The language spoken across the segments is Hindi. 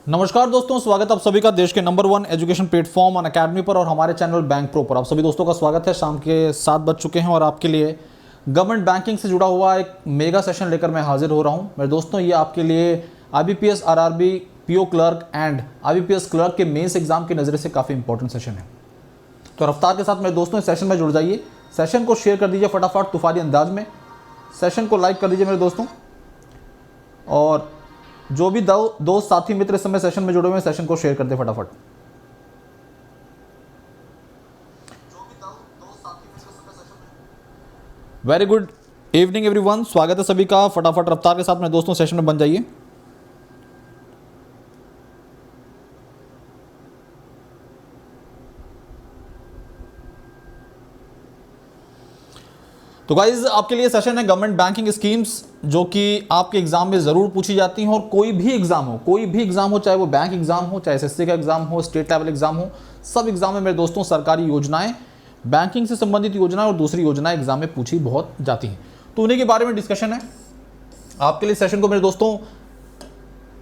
नमस्कार दोस्तों, स्वागत है आप सभी का देश के नंबर 1 एजुकेशन प्लेटफॉर्म अनअकैडमी पर और हमारे चैनल बैंक प्रो पर। आप सभी दोस्तों का स्वागत है। शाम के 7 बज चुके हैं और आपके लिए गवर्नमेंट बैंकिंग से जुड़ा हुआ एक मेगा सेशन लेकर मैं हाजिर हो रहा हूं। मेरे दोस्तों, ये आपके लिए IBPS RRB PO clerk and IBPS clerk के मेंस एग्जाम की नज़र से काफ़ी इंपॉर्टेंट सेशन है। तो रफ्तार के साथ मेरे दोस्तों इस सेशन में जुड़ जाइए। सेशन को शेयर कर दीजिए फटाफट तूफानी अंदाज में। सेशन को लाइक कर दीजिए मेरे दोस्तों, और जो भी दोस्त साथी मित्र इस समय सेशन में जुड़े हुए हैं सेशन को शेयर कर दे फटाफट। वेरी गुड इवनिंग एवरीवन, स्वागत है सभी का। फटाफट रफ्तार के साथ मेरे दोस्तों सेशन में बन जाइए। तो गाइज, आपके लिए सेशन है गवर्नमेंट बैंकिंग स्कीम्स, जो कि आपके एग्जाम में ज़रूर पूछी जाती हैं। और कोई भी एग्जाम हो, चाहे वो बैंक एग्जाम हो, चाहे SSC का एग्जाम हो, स्टेट लेवल एग्जाम हो, सब एग्जाम में मेरे दोस्तों सरकारी योजनाएं, बैंकिंग से संबंधित योजनाएं और दूसरी योजनाएं एग्जाम में पूछी बहुत जाती हैं। तो उन्हीं के बारे में डिस्कशन है आपके लिए। सेशन को मेरे दोस्तों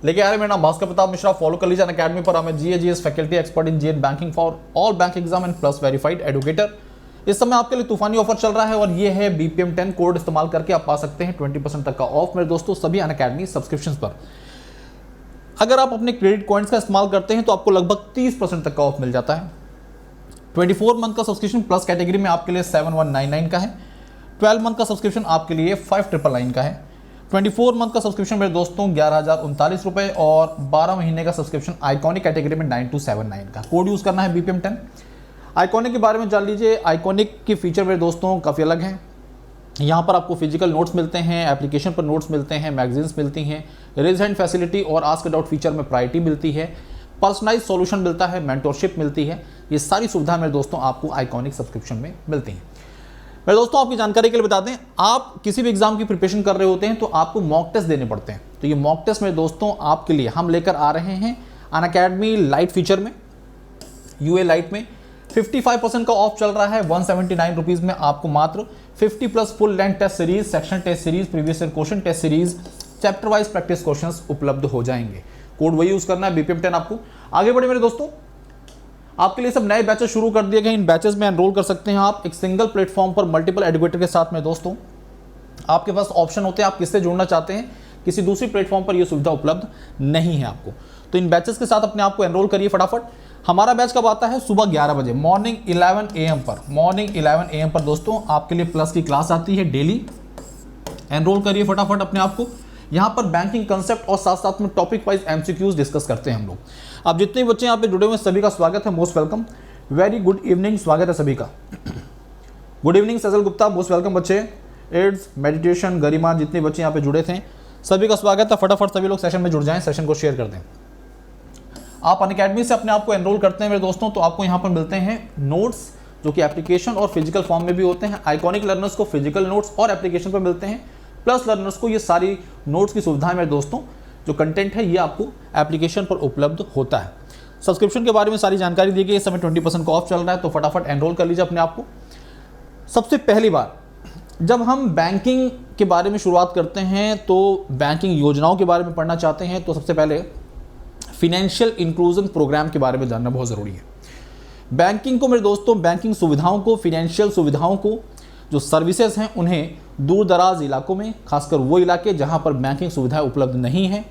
लेके आ रहे हैं। मेरा नाम भास्कर प्रताप मिश्रा। फॉलो कर लीजिए अनअकैडमी पर। मैं GS faculty expert in GN banking for all bank exam and plus verified educator. इस समय आपके लिए तूफानी ऑफर चल रहा है और ये है BPM 10 कोड इस्तेमाल करके आप पा सकते हैं 20% तक का ऑफ मेरे दोस्तों सभी अनअकैडमी सब्सक्रिप्शंस पर। अगर आप अपने क्रेडिट पॉइंट्स का इस्तेमाल करते हैं तो आपको लगभग 30% तक का ऑफ मिल जाता है। 24 मंथ का सब्सक्रिप्शन प्लस कैटेगरी में आपके लिए 7199 का है। 12 मंथ का सब्सक्रिप्शन आपके लिए 5999 का है। 24 मंथ का सब्सक्रिप्शन मेरे दोस्तों 11,039 रुपए और 12 महीने का सब्सक्रिप्शन आइकॉनिक कैटेगरी में 9279 का। कोड यूज करना है BPM 10। आइकॉनिक के बारे में जान लीजिए। आइकॉनिक के फीचर मेरे दोस्तों काफ़ी अलग हैं। यहाँ पर आपको फिजिकल नोट्स मिलते हैं, एप्लीकेशन पर नोट्स मिलते हैं, मैगजीन्स मिलती हैं, रेज हैंड फैसिलिटी और आस्क डाउट फीचर में प्रायोरिटी मिलती है, पर्सनलाइज सॉल्यूशन मिलता है, मेंटरशिप मिलती है। ये सारी सुविधा मेरे दोस्तों आपको आइकॉनिक सब्सक्रिप्शन में मिलती हैं। मेरे दोस्तों, आपकी जानकारी के लिए बता दें, आप किसी भी एग्जाम की प्रिपरेशन कर रहे होते हैं तो आपको मॉक टेस्ट देने पड़ते हैं। तो ये मॉक टेस्ट मेरे दोस्तों आपके लिए हम लेकर आ रहे हैं अनअकैडमी लाइट फीचर में, UA लाइट में। 55% का ऑफ चल रहा है। 179 रुपीज़ में आपको मात्र 50+ full length test series, section test series, previous year question test series, chapter wise practice questions उपलब्ध हो जाएंगे। कोड वही यूज करना है BPM 10 आपको। आगे बढ़े मेरे दोस्तों, आपके लिए सब नए बैचेस शुरू कर दिए गए। इन बैचेस में एनरोल कर सकते हैं आप एक सिंगल प्लेटफॉर्म पर मल्टीपल एडुकेटर के साथ में। दोस्तों, आपके पास ऑप्शन होते हैं, आप किससे जुड़ना चाहते हैं। किसी दूसरी प्लेटफॉर्म पर यह सुविधा उपलब्ध नहीं है आपको। तो इन बैचेस के साथ अपने आप को एनरोल करिए फटाफट। हमारा बैच कब आता है? सुबह 11 बजे, मॉर्निंग 11 AM पर। मॉर्निंग 11 AM पर दोस्तों आपके लिए प्लस की क्लास आती है डेली। एनरोल करिए फटाफट अपने आप को। यहाँ पर बैंकिंग कंसेप्ट और साथ साथ में टॉपिक वाइज MCQs डिस्कस करते हैं हम लोग। अब जितने बच्चे यहाँ पे जुड़े हुए हैं सभी का स्वागत है, most welcome. Very good evening, स्वागत है सभी का। गुड इवनिंग सजल गुप्ता, मोस्ट वेलकम बच्चे। एड्स, मेडिटेशन, गरिमा, जितने बच्चे यहाँ पे जुड़े थे सभी का स्वागत है। फटाफट सभी लोग सेशन में जुड़ जाएं, सेशन को शेयर कर दें। आप अनअकैडमी से अपने आप को एनरोल करते हैं मेरे दोस्तों, तो आपको यहाँ पर मिलते हैं नोट्स जो कि एप्लीकेशन और फिजिकल फॉर्म में भी होते हैं। आइकॉनिक लर्नर्स को फिजिकल नोट्स और एप्लीकेशन पर मिलते हैं, प्लस लर्नर्स को ये सारी नोट्स की सुविधाएं मेरे दोस्तों, जो कंटेंट है ये आपको एप्लीकेशन पर उपलब्ध होता है। सब्सक्रिप्शन के बारे में सारी जानकारी दी गई। इस समय 20% का ऑफ चल रहा है, तो फटाफट एनरोल कर लीजिए अपने आप को। सबसे पहली बार जब हम बैंकिंग के बारे में शुरुआत करते हैं, तो बैंकिंग योजनाओं के बारे में पढ़ना चाहते हैं, तो सबसे पहले फिनेंशियल इंक्लूजन प्रोग्राम के बारे में जानना बहुत ज़रूरी है। बैंकिंग को मेरे दोस्तों, बैंकिंग सुविधाओं को, फिनेंशियल सुविधाओं को, जो सर्विसेज हैं उन्हें दूर दराज इलाकों में, खासकर वो इलाके जहां पर बैंकिंग सुविधाएं उपलब्ध नहीं हैं,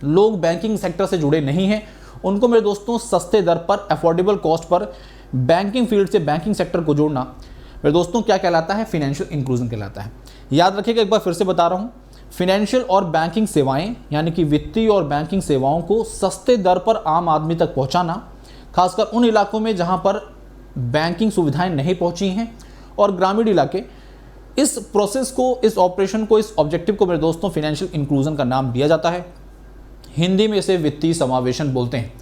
लोग बैंकिंग सेक्टर से जुड़े नहीं हैं, उनको मेरे दोस्तों सस्ते दर पर, affordable cost per banking field से बैंकिंग सेक्टर को जोड़ना मेरे दोस्तों क्या कहलाता है? फिनेंशियल इंक्लूजन कहलाता है। याद रखिएगा, एक बार फिर से बता रहा हूँ, फिनेंशियल और बैंकिंग सेवाएं यानी कि वित्तीय और बैंकिंग सेवाओं को सस्ते दर पर आम आदमी तक पहुंचाना, खासकर उन इलाकों में जहां पर बैंकिंग सुविधाएं नहीं पहुंची हैं और ग्रामीण इलाके, इस प्रोसेस को, इस ऑपरेशन को, इस ऑब्जेक्टिव को मेरे दोस्तों फिनेंशियल इंक्लूजन का नाम दिया जाता है। हिंदी में इसे वित्तीय समावेशन बोलते हैं।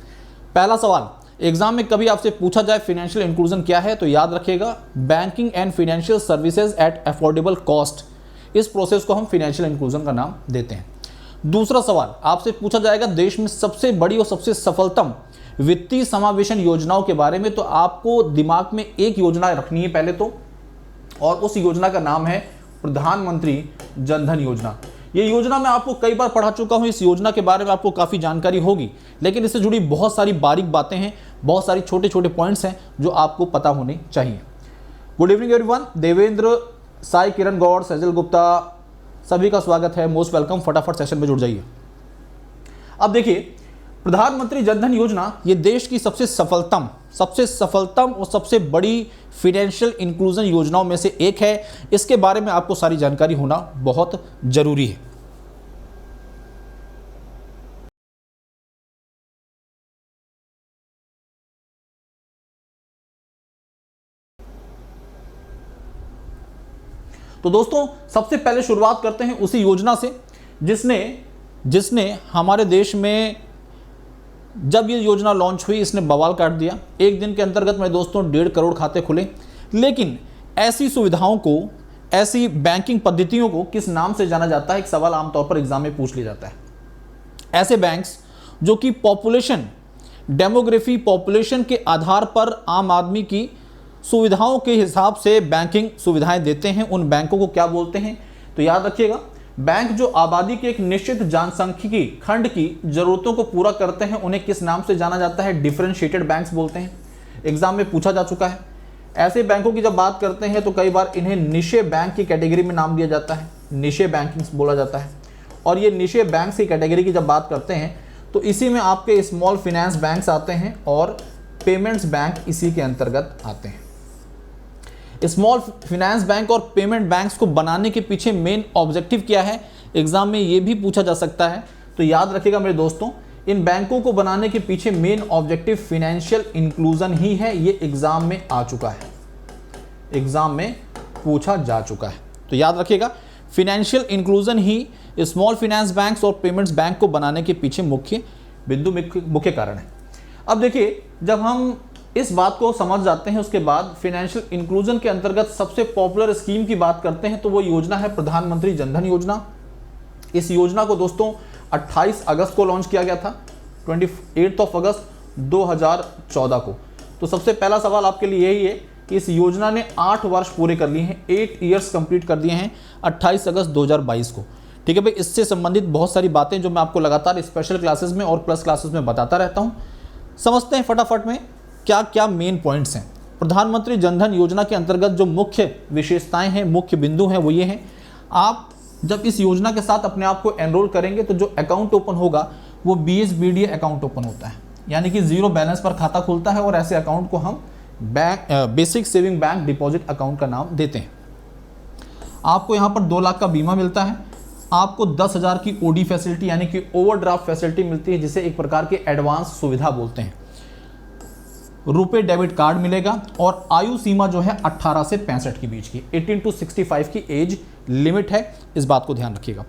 पहला सवाल एग्जाम में कभी आपसे पूछा जाए फिनेंशियल इंक्लूजन क्या है, तो याद रखिएगा banking and financial services at affordable cost. इस प्रोसेस को हम फिनेंशियल इंक्लूजन का नाम देते हैं। दूसरा सवाल आपसे पूछा जाएगा देश में सबसे बड़ी और सबसे सफलतम वित्तीय समावेशन योजनाओं के बारे में, तो आपको दिमाग में एक योजना रखनी है पहले तो, और उस योजना का नाम है प्रधानमंत्री जन धन योजना। ये योजना मैं आपको कई बार पढ़ा चुका हूं, इस योजना के बारे में आपको काफ़ी जानकारी होगी, लेकिन इससे जुड़ी बहुत सारी बारीक बातें हैं, बहुत सारी छोटे छोटे पॉइंट्स हैं जो आपको पता होने चाहिए। Good evening everyone, Devendra, Sai Kiran Goud, Sajal Gupta, सभी का स्वागत है, मोस्ट वेलकम। फटाफट सेशन में जुड़ जाइए। अब देखिए, प्रधानमंत्री जनधन योजना ये देश की सबसे सफलतम और सबसे बड़ी फाइनेंशियल इंक्लूजन योजनाओं में से एक है। इसके बारे में आपको सारी जानकारी होना बहुत जरूरी है। तो दोस्तों, सबसे पहले शुरुआत करते हैं उसी योजना से जिसने हमारे देश में, जब ये योजना लॉन्च हुई, इसने बवाल काट दिया। एक दिन के अंतर्गत मेरे दोस्तों 1.5 करोड़ खाते खुले। लेकिन ऐसी सुविधाओं को, ऐसी बैंकिंग पद्धतियों को किस नाम से जाना जाता है? एक सवाल आमतौर पर एग्जाम में पूछ लिया जाता है। ऐसे बैंक्स जो कि डेमोग्राफी पॉपुलेशन के आधार पर आम आदमी की सुविधाओं के हिसाब से बैंकिंग सुविधाएं देते हैं, उन बैंकों को क्या बोलते हैं? तो याद रखिएगा, बैंक जो आबादी के एक निश्चित जनसांख्यिकी खंड की जरूरतों को पूरा करते हैं, उन्हें किस नाम से जाना जाता है? डिफरेंशिएटेड बैंक्स बोलते हैं। एग्जाम में पूछा जा चुका है। ऐसे बैंकों की जब बात करते हैं तो कई बार इन्हें निशे बैंक की कैटेगरी में नाम दिया जाता है, निशे बैंकिंग बोला जाता है। और ये निशे बैंक्स की कैटेगरी की जब बात करते हैं तो इसी में आपके स्मॉल फाइनेंस बैंक्स आते हैं और पेमेंट्स बैंक इसी के अंतर्गत आते हैं। स्मॉल फाइनेंस बैंक और पेमेंट बैंक्स को बनाने के पीछे मेन ऑब्जेक्टिव क्या है? एग्जाम में ये भी पूछा जा सकता है। तो याद रखिएगा मेरे दोस्तों, इन बैंकों को बनाने के पीछे मेन ऑब्जेक्टिव फाइनेंशियल इंक्लूजन ही है। ये एग्जाम में आ चुका है, एग्जाम में पूछा जा चुका है। तो याद रखिएगा, फाइनेंशियल इंक्लूजन ही स्मॉल फाइनेंस बैंक्स और पेमेंट्स बैंक को बनाने के पीछे मुख्य बिंदु, मुख्य कारण है। अब देखिए, जब हम इस बात को समझ जाते हैं, उसके बाद फाइनेंशियल इंक्लूजन के अंतर्गत सबसे पॉपुलर स्कीम की बात करते हैं तो वो योजना है प्रधानमंत्री जनधन योजना। इस योजना को दोस्तों 28 अगस्त को लॉन्च किया गया था, 28 अगस्त 2014 को। तो सबसे पहला सवाल आपके लिए यही है कि इस योजना ने 8 वर्ष पूरे कर लिए हैं, 8 ईयर्स कंप्लीट कर दिए हैं 28 अगस्त 2022 को। ठीक है भाई, इससे संबंधित बहुत सारी बातें जो मैं आपको लगातार स्पेशल क्लासेस में और प्लस क्लासेस में बताता रहता हूँ। समझते हैं फटाफट में क्या क्या मेन पॉइंट्स हैं। प्रधानमंत्री जनधन योजना के अंतर्गत जो मुख्य विशेषताएं हैं, मुख्य बिंदु हैं, वो ये हैं। आप जब इस योजना के साथ अपने आप को एनरोल करेंगे तो जो अकाउंट ओपन होगा वो BSBDA अकाउंट ओपन होता है, यानी कि जीरो बैलेंस पर खाता खुलता है और ऐसे अकाउंट को हम basic saving bank deposit account का नाम देते हैं। आपको यहाँ पर 2 लाख का बीमा मिलता है, आपको 10,000 की OD फैसिलिटी यानी कि ओवरड्राफ्ट फैसिलिटी मिलती है, जिसे एक प्रकार की एडवांस सुविधा बोलते हैं। रुपए डेबिट कार्ड मिलेगा और आयु सीमा जो है 18 से 65 के बीच की, 18 to 65 की एज लिमिट है, इस बात को ध्यान रखिएगा।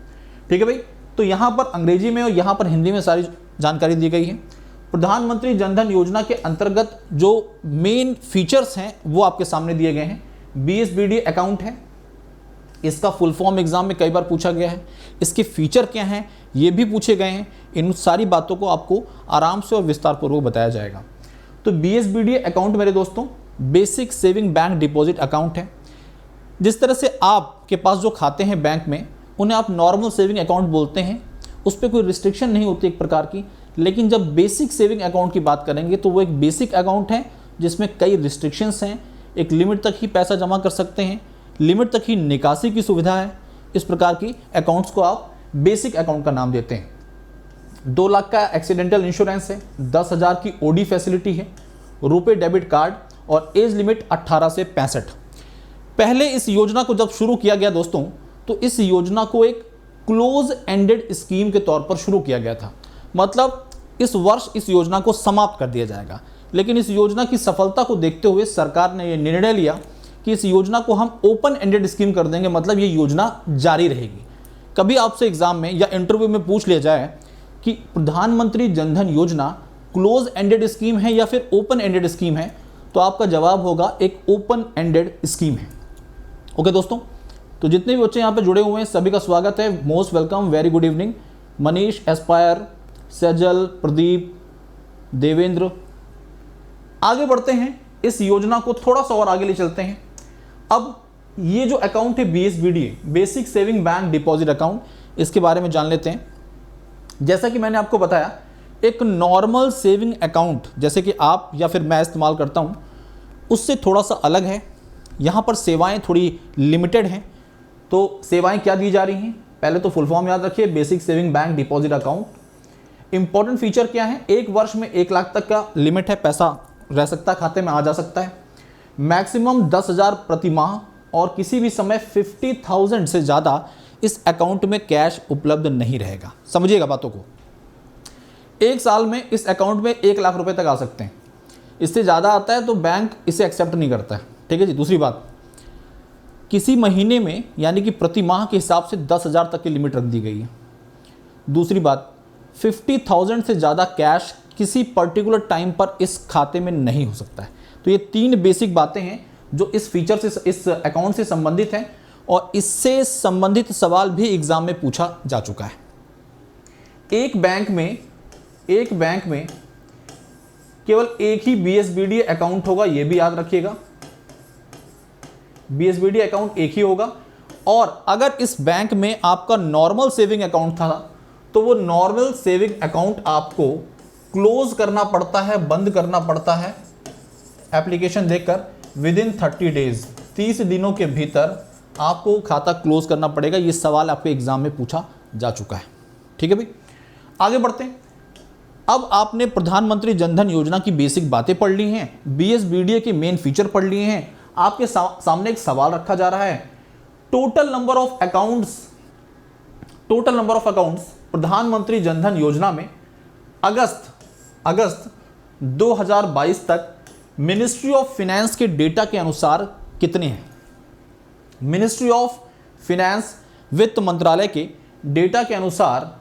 ठीक है भाई, तो यहाँ पर अंग्रेजी में और यहाँ पर हिंदी में सारी जानकारी दी गई है। प्रधानमंत्री जनधन योजना के अंतर्गत जो मेन फीचर्स हैं वो आपके सामने दिए गए हैं। BSBDA अकाउंट है, इसका फुल फॉर्म एग्जाम में कई बार पूछा गया है। इसके फीचर क्या हैं ये भी पूछे गए हैं। इन सारी बातों को आपको आराम से और विस्तार पूर्वक बताया जाएगा। तो BSBDA अकाउंट मेरे दोस्तों basic saving bank deposit account है। जिस तरह से आपके पास जो खाते हैं बैंक में, उन्हें आप नॉर्मल सेविंग अकाउंट बोलते हैं, उस पर कोई रिस्ट्रिक्शन नहीं होती एक प्रकार की। लेकिन जब बेसिक सेविंग अकाउंट की बात करेंगे तो वो एक बेसिक अकाउंट है जिसमें कई रिस्ट्रिक्शंस हैं। एक लिमिट तक ही पैसा जमा कर सकते हैं, लिमिट तक ही निकासी की सुविधा है। इस प्रकार की अकाउंट्स को आप बेसिक अकाउंट का नाम देते हैं। 2 लाख का एक्सीडेंटल इंश्योरेंस है, 10,000 की OD फैसिलिटी है, रुपए डेबिट कार्ड और एज लिमिट 18 से 65। पहले इस योजना को जब शुरू किया गया दोस्तों, तो इस योजना को एक क्लोज एंडेड स्कीम के तौर पर शुरू किया गया था। मतलब इस वर्ष इस योजना को समाप्त कर दिया जाएगा। लेकिन इस योजना की सफलता को देखते हुए सरकार ने यह निर्णय लिया कि इस योजना को हम ओपन एंडेड स्कीम कर देंगे, मतलब ये योजना जारी रहेगी। कभी आपसे एग्जाम में या इंटरव्यू में पूछ लिया जाए कि प्रधानमंत्री जनधन योजना क्लोज एंडेड स्कीम है या फिर ओपन एंडेड स्कीम है, तो आपका जवाब होगा एक ओपन एंडेड स्कीम है। ओके दोस्तों, तो जितने भी बच्चे यहाँ पे जुड़े हुए हैं सभी का स्वागत है, most welcome, very good evening. Manish, aspire, Sajal, Pradeep, Devendra. आगे बढ़ते हैं, इस योजना को थोड़ा सा और आगे ले चलते हैं। अब ये जो अकाउंट है BSBDA basic saving bank deposit account, इसके बारे में जान लेते हैं। जैसा कि मैंने आपको बताया, एक नॉर्मल सेविंग अकाउंट जैसे कि आप या फिर मैं इस्तेमाल करता हूँ, उससे थोड़ा सा अलग है। यहाँ पर सेवाएं थोड़ी लिमिटेड हैं। तो सेवाएं क्या दी जा रही हैं, पहले तो फुल फॉर्म याद रखिए, basic saving bank deposit account. Important feature क्या है, 1 वर्ष में 1 लाख तक का लिमिट है, पैसा रह सकता है, खाते में आ जा सकता है। मैक्सिमम 10,000 प्रति माह और किसी भी समय 50,000 से ज़्यादा इस अकाउंट में कैश उपलब्ध नहीं रहेगा। समझिएगा बातों को। 1 साल में इस अकाउंट में 1 लाख रुपए तक आ सकते हैं। इससे ज़्यादा आता है तो बैंक इसे एक्सेप्ट नहीं करता है। ठीक है जी। दूसरी बात, किसी महीने में यानी कि प्रति माह के हिसाब से 10,000 तक की लिमिट रख दी गई है। दूसरी बात, 50,000 से ज़्यादा कैश किसी पर्टिकुलर टाइम पर इस खाते में नहीं हो सकता है। तो ये 3 बेसिक बातें हैं जो इस फीचर से, इस अकाउंट से संबंधित हैं और इससे संबंधित सवाल भी एग्जाम में पूछा जा चुका है। एक बैंक में केवल एक ही BSBD अकाउंट होगा, यह भी याद रखिएगा। BSBD अकाउंट एक ही होगा। और अगर इस बैंक में आपका नॉर्मल सेविंग अकाउंट था तो वो नॉर्मल सेविंग अकाउंट आपको क्लोज करना पड़ता है, बंद करना पड़ता है एप्लीकेशन देखकर विदिन 30 डेज, 30 दिनों के भीतर आपको खाता क्लोज करना पड़ेगा। ये सवाल आपके एग्जाम में पूछा जा चुका है। ठीक है भाई, आगे बढ़ते हैं। अब आपने प्रधानमंत्री जनधन योजना की बेसिक बातें पढ़ ली हैं, BSBD के मेन फीचर पढ़ लिए हैं। आपके सामने एक सवाल रखा जा रहा है, टोटल नंबर ऑफ अकाउंट्स प्रधानमंत्री जनधन योजना में अगस्त 2022 तक मिनिस्ट्री ऑफ फाइनेंस के डेटा के अनुसार कितने हैं। मिनिस्ट्री ऑफ फाइनेंस, वित्त मंत्रालय के डेटा के अनुसार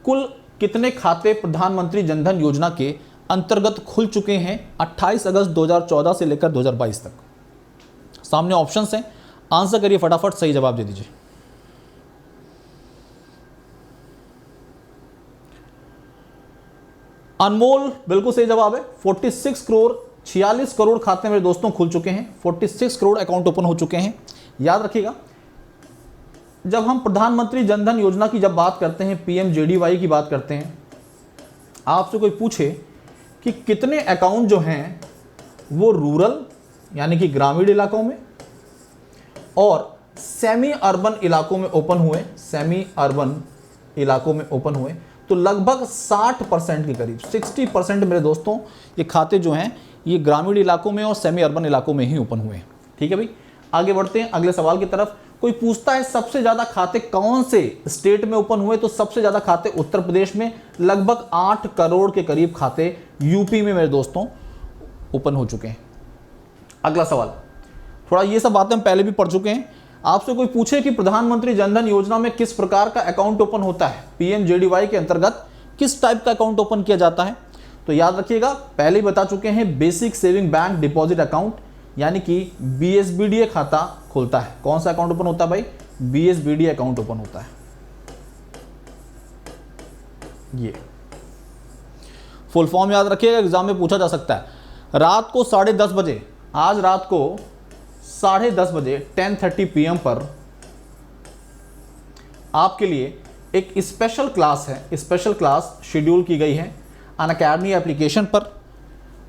कुल कितने खाते प्रधानमंत्री जनधन योजना के अंतर्गत खुल चुके हैं 28 अगस्त 2014 से लेकर 2022 तक। सामने ऑप्शंस हैं, आंसर करिए फटाफट, सही जवाब दे दीजिए। अनमोल बिल्कुल सही जवाब है। 46 करोड़ खाते मेरे दोस्तों खुल चुके हैं। 46 करोड़ अकाउंट ओपन हो चुके हैं। याद रखिएगा, जब हम प्रधानमंत्री जनधन योजना की जब बात करते हैं, PMJDY की बात करते हैं, आपसे कोई पूछे कि कितने अकाउंट जो हैं वो रूरल यानी कि ग्रामीण इलाकों में और सेमी अर्बन इलाकों में ओपन हुए, तो लगभग 60% के करीब 60% मेरे दोस्तों ये खाते जो हैं ये ग्रामीण इलाकों में और सेमी अर्बन इलाकों में ही ओपन हुए हैं। ठीक है भाई, आगे बढ़ते हैं अगले सवाल की तरफ। कोई पूछता है सबसे ज्यादा खाते कौन से स्टेट में ओपन हुए, तो सबसे ज्यादा खाते उत्तर प्रदेश में, लगभग 8 करोड़ के करीब खाते यूपी में मेरे दोस्तों ओपन हो चुके हैं। अगला सवाल, थोड़ा ये सब बातें हम पहले भी पढ़ चुके हैं। आपसे कोई पूछे कि प्रधानमंत्री जनधन योजना में किस प्रकार का अकाउंट ओपन होता है, PMJDY के अंतर्गत किस टाइप का अकाउंट ओपन किया जाता है, तो याद रखिएगा पहले ही बता चुके हैं, basic saving bank deposit account यानी कि BSBD खाता खुलता है। कौन सा अकाउंट ओपन होता है भाई, BSBD अकाउंट ओपन होता है। ये फुल फॉर्म याद रखिएगा, एग्जाम में पूछा जा सकता है। रात को 10:30 बजे, आज रात को 10:30 बजे 10:30 PM पर आपके लिए एक स्पेशल क्लास है, स्पेशल क्लास शेड्यूल की गई है अनअकैडमी एप्लीकेशन पर,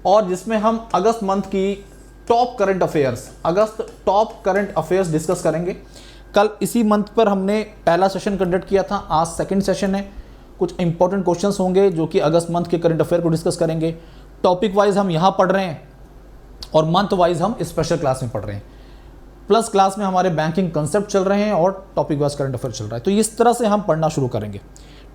और जिसमें हम अगस्त मंथ की टॉप करंट अफेयर्स डिस्कस करेंगे। कल इसी मंथ पर हमने पहला सेशन कंडक्ट किया था, आज सेकंड सेशन है। कुछ इंपॉर्टेंट क्वेश्चंस होंगे जो कि अगस्त मंथ के करंट अफेयर को डिस्कस करेंगे। टॉपिक वाइज हम यहाँ पढ़ रहे हैं और मंथ वाइज हम स्पेशल क्लास में पढ़ रहे हैं। प्लस क्लास में हमारे बैंकिंग कंसेप्ट चल रहे हैं और टॉपिक वाइज करंट अफेयर चल रहा है। तो इस तरह से हम पढ़ना शुरू करेंगे।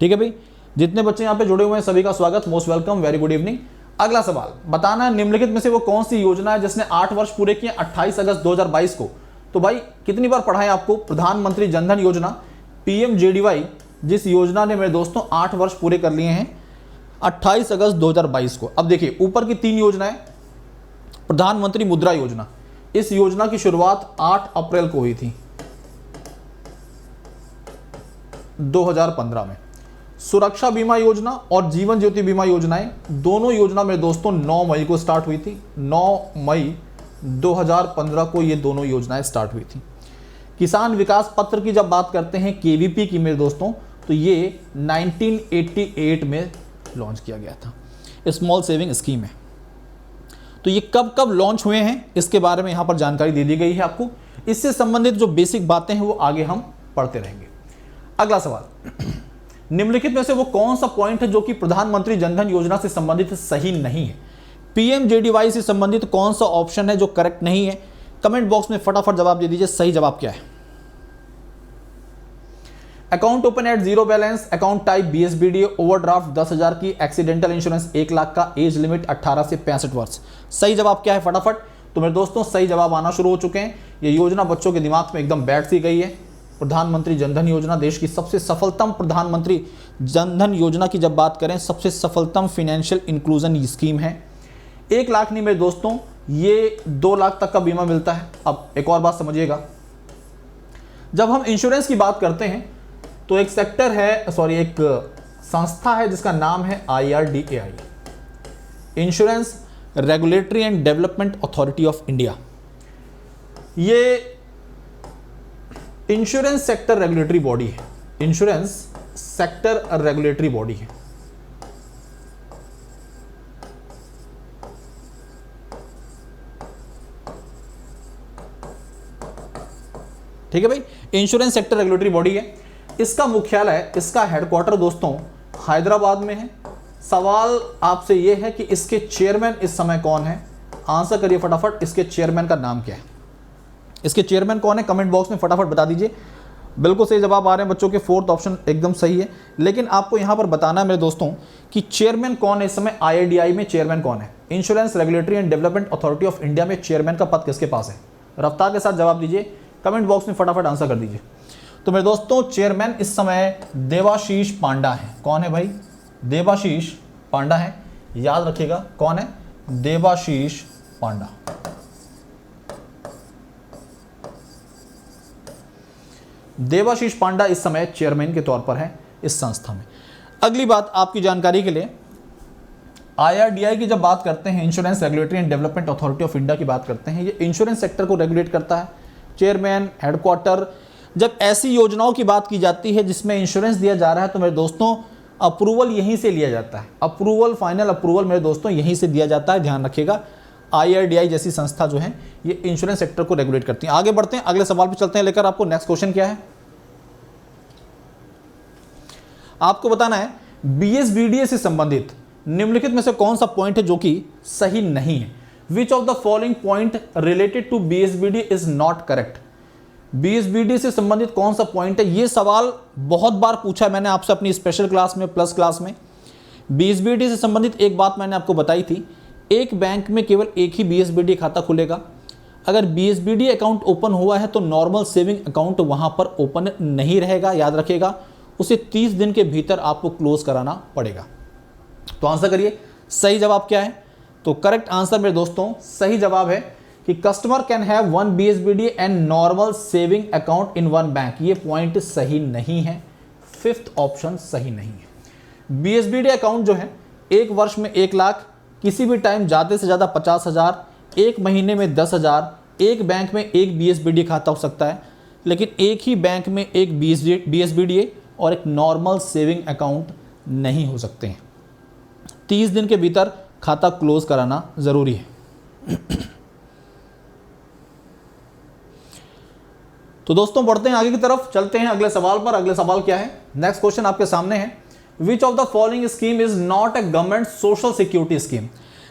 ठीक है भाई, जितने बच्चे यहाँ पे जुड़े हुए हैं सभी का स्वागत, most welcome, very good evening. अगला सवाल, बताना है निम्नलिखित में से वो कौन सी योजना है जिसने 8 वर्ष पूरे किए 28 अगस्त 2022 को। तो भाई कितनी बार पढ़ा है आपको, प्रधानमंत्री जनधन योजना PMJDY, जिस योजना ने मेरे दोस्तों 8 वर्ष पूरे कर लिए हैं 28 अगस्त 2022 को। अब देखिए ऊपर की 3 योजनाएं, प्रधानमंत्री मुद्रा योजना, इस योजना की शुरुआत 8 अप्रैल को हुई थी 2015 में। सुरक्षा बीमा योजना और जीवन ज्योति बीमा योजनाएं, दोनों योजना मेरे दोस्तों 9 मई को स्टार्ट हुई थी। 9 मई 2015 को ये दोनों योजनाएं स्टार्ट हुई थी। किसान विकास पत्र की जब बात करते हैं KVP की मेरे दोस्तों, तो ये 1988 में लॉन्च किया गया था, स्मॉल सेविंग स्कीम है। तो ये कब कब लॉन्च हुए हैं इसके बारे में यहाँ पर जानकारी दे दी गई है आपको। इससे संबंधित जो बेसिक बातें हैं वो आगे हम पढ़ते रहेंगे। अगला सवाल, निम्नलिखित में से वो कौन सा पॉइंट है जो कि प्रधानमंत्री जनधन योजना से संबंधित सही नहीं है? पीएमजेडीवाई से संबंधित कौन सा ऑप्शन है जो करेक्ट नहीं है? कमेंट बॉक्स में फटाफट जवाब दे दीजिए, सही जवाब क्या है? Account open at zero balance, account type BSBD, overdraft 10,000 की, एक्सीडेंटल इंश्योरेंस 1 लाख का, एज लिमिट 18 से 65 वर्ष। सही जवाब क्या है फटाफट? तो मेरे दोस्तों सही जवाब आना शुरू हो चुके हैं। ये योजना बच्चों के दिमाग में एकदम बैठ सी गई है। प्रधानमंत्री जनधन योजना देश की सबसे सफलतम, प्रधानमंत्री जनधन योजना की जब बात करें, सबसे सफलतम फाइनेंशियल इंक्लूजन स्कीम है। 1 लाख नहीं मेरे दोस्तों, ये 2 लाख तक का बीमा मिलता है। अब एक और बात समझिएगा, जब हम इंश्योरेंस की बात करते हैं तो एक सेक्टर है, सॉरी एक संस्था है जिसका नाम है IRDAI, insurance regulatory and development authority of India. ये इंश्योरेंस सेक्टर रेगुलेटरी बॉडी है, इंश्योरेंस सेक्टर रेगुलेटरी बॉडी है। ठीक है भाई, इंश्योरेंस सेक्टर रेगुलेटरी बॉडी है। इसका मुख्यालय, इसका हेडक्वार्टर दोस्तों हैदराबाद में है। सवाल आपसे यह है कि इसके चेयरमैन इस समय कौन है? आंसर करिए फटाफट, इसके चेयरमैन का नाम क्या है? इसके चेयरमैन कौन है? कमेंट बॉक्स में फटाफट बता दीजिए। बिल्कुल सही जवाब आ रहे हैं बच्चों के, 4th ऑप्शन एकदम सही है। लेकिन आपको यहां पर बताना है मेरे दोस्तों कि चेयरमैन कौन है इस समय, IRDAI में चेयरमैन कौन है? Insurance regulatory and development authority of India में चेयरमैन का पद किसके पास है? रफ्तार के साथ जवाब दीजिए, कमेंट बॉक्स में फटाफट आंसर कर दीजिए। तो मेरे दोस्तों चेयरमैन इस समय देवाशीष पांडा है। कौन है भाई? देवाशीष पांडा है, याद रखिएगा कौन है? देवाशीष पांडा। देवाशीष पांडा इस समय चेयरमैन के तौर पर है इस संस्था में। अगली बात आपकी जानकारी के लिए, IRDAI की जब बात करते हैं, insurance regulatory and development authority of India की बात करते हैं, ये इंश्योरेंस सेक्टर को रेगुलेट करता है। चेयरमैन, हेडक्वार्टर, जब ऐसी योजनाओं की बात की जाती है जिसमें इंश्योरेंस दिया जा रहा है तो मेरे दोस्तों अप्रूवल यहीं से लिया जाता है। अप्रूवल, फाइनल अप्रूवल मेरे दोस्तों यहीं से दिया जाता है, ध्यान रखिएगा। IRDAI जैसी संस्था जो है ये इंश्योरेंस सेक्टर को रेगुलेट करती है। आगे बढ़ते हैं, अगले सवाल पे चलते हैं लेकर आपको। नेक्स्ट क्वेश्चन क्या है? आपको बताना है BSBDA से संबंधित निम्नलिखित में से कौन सा पॉइंट है जो कि सही नहीं है? Which of the following point related to BSBD is not correct? BSBD से संबंधित कौन सा पॉइंट है? ये सवाल बहुत बार पूछा है मैंने आपसे अपनी स्पेशल क्लास में, प्लस क्लास में। BSBD से संबंधित एक बात मैंने आपको बताई थी, एक बैंक में केवल एक ही BSBD खाता खुलेगा। अगर BSBD अकाउंट ओपन हुआ है तो नॉर्मल सेविंग अकाउंट वहां पर ओपन नहीं रहेगा, याद रखिएगा। उसे 30 दिन के भीतर आपको क्लोज कराना पड़ेगा। तो आंसर करिए, सही जवाब क्या है? तो करेक्ट आंसर मेरे दोस्तों सही जवाब है कि customer can have 1 BSBD and normal saving account in 1 bank. ये पॉइंट सही नहीं है, 5th ऑप्शन सही नहीं है। BSBD अकाउंट जो है 1 वर्ष में 1 लाख, किसी भी टाइम ज़्यादा से ज़्यादा 50,000, 1 महीने में 10,000, एक बैंक में एक BSBD खाता हो सकता है, लेकिन एक ही बैंक में एक BSBD और एक नॉर्मल सेविंग अकाउंट नहीं हो सकते हैं। 30 दिन के भीतर खाता क्लोज कराना ज़रूरी है। तो दोस्तों बढ़ते हैं आगे की तरफ, चलते हैं अगले सवाल पर। अगले सवाल क्या है? नेक्स्ट क्वेश्चन आपके सामने है, which of the following scheme is not a government social security scheme?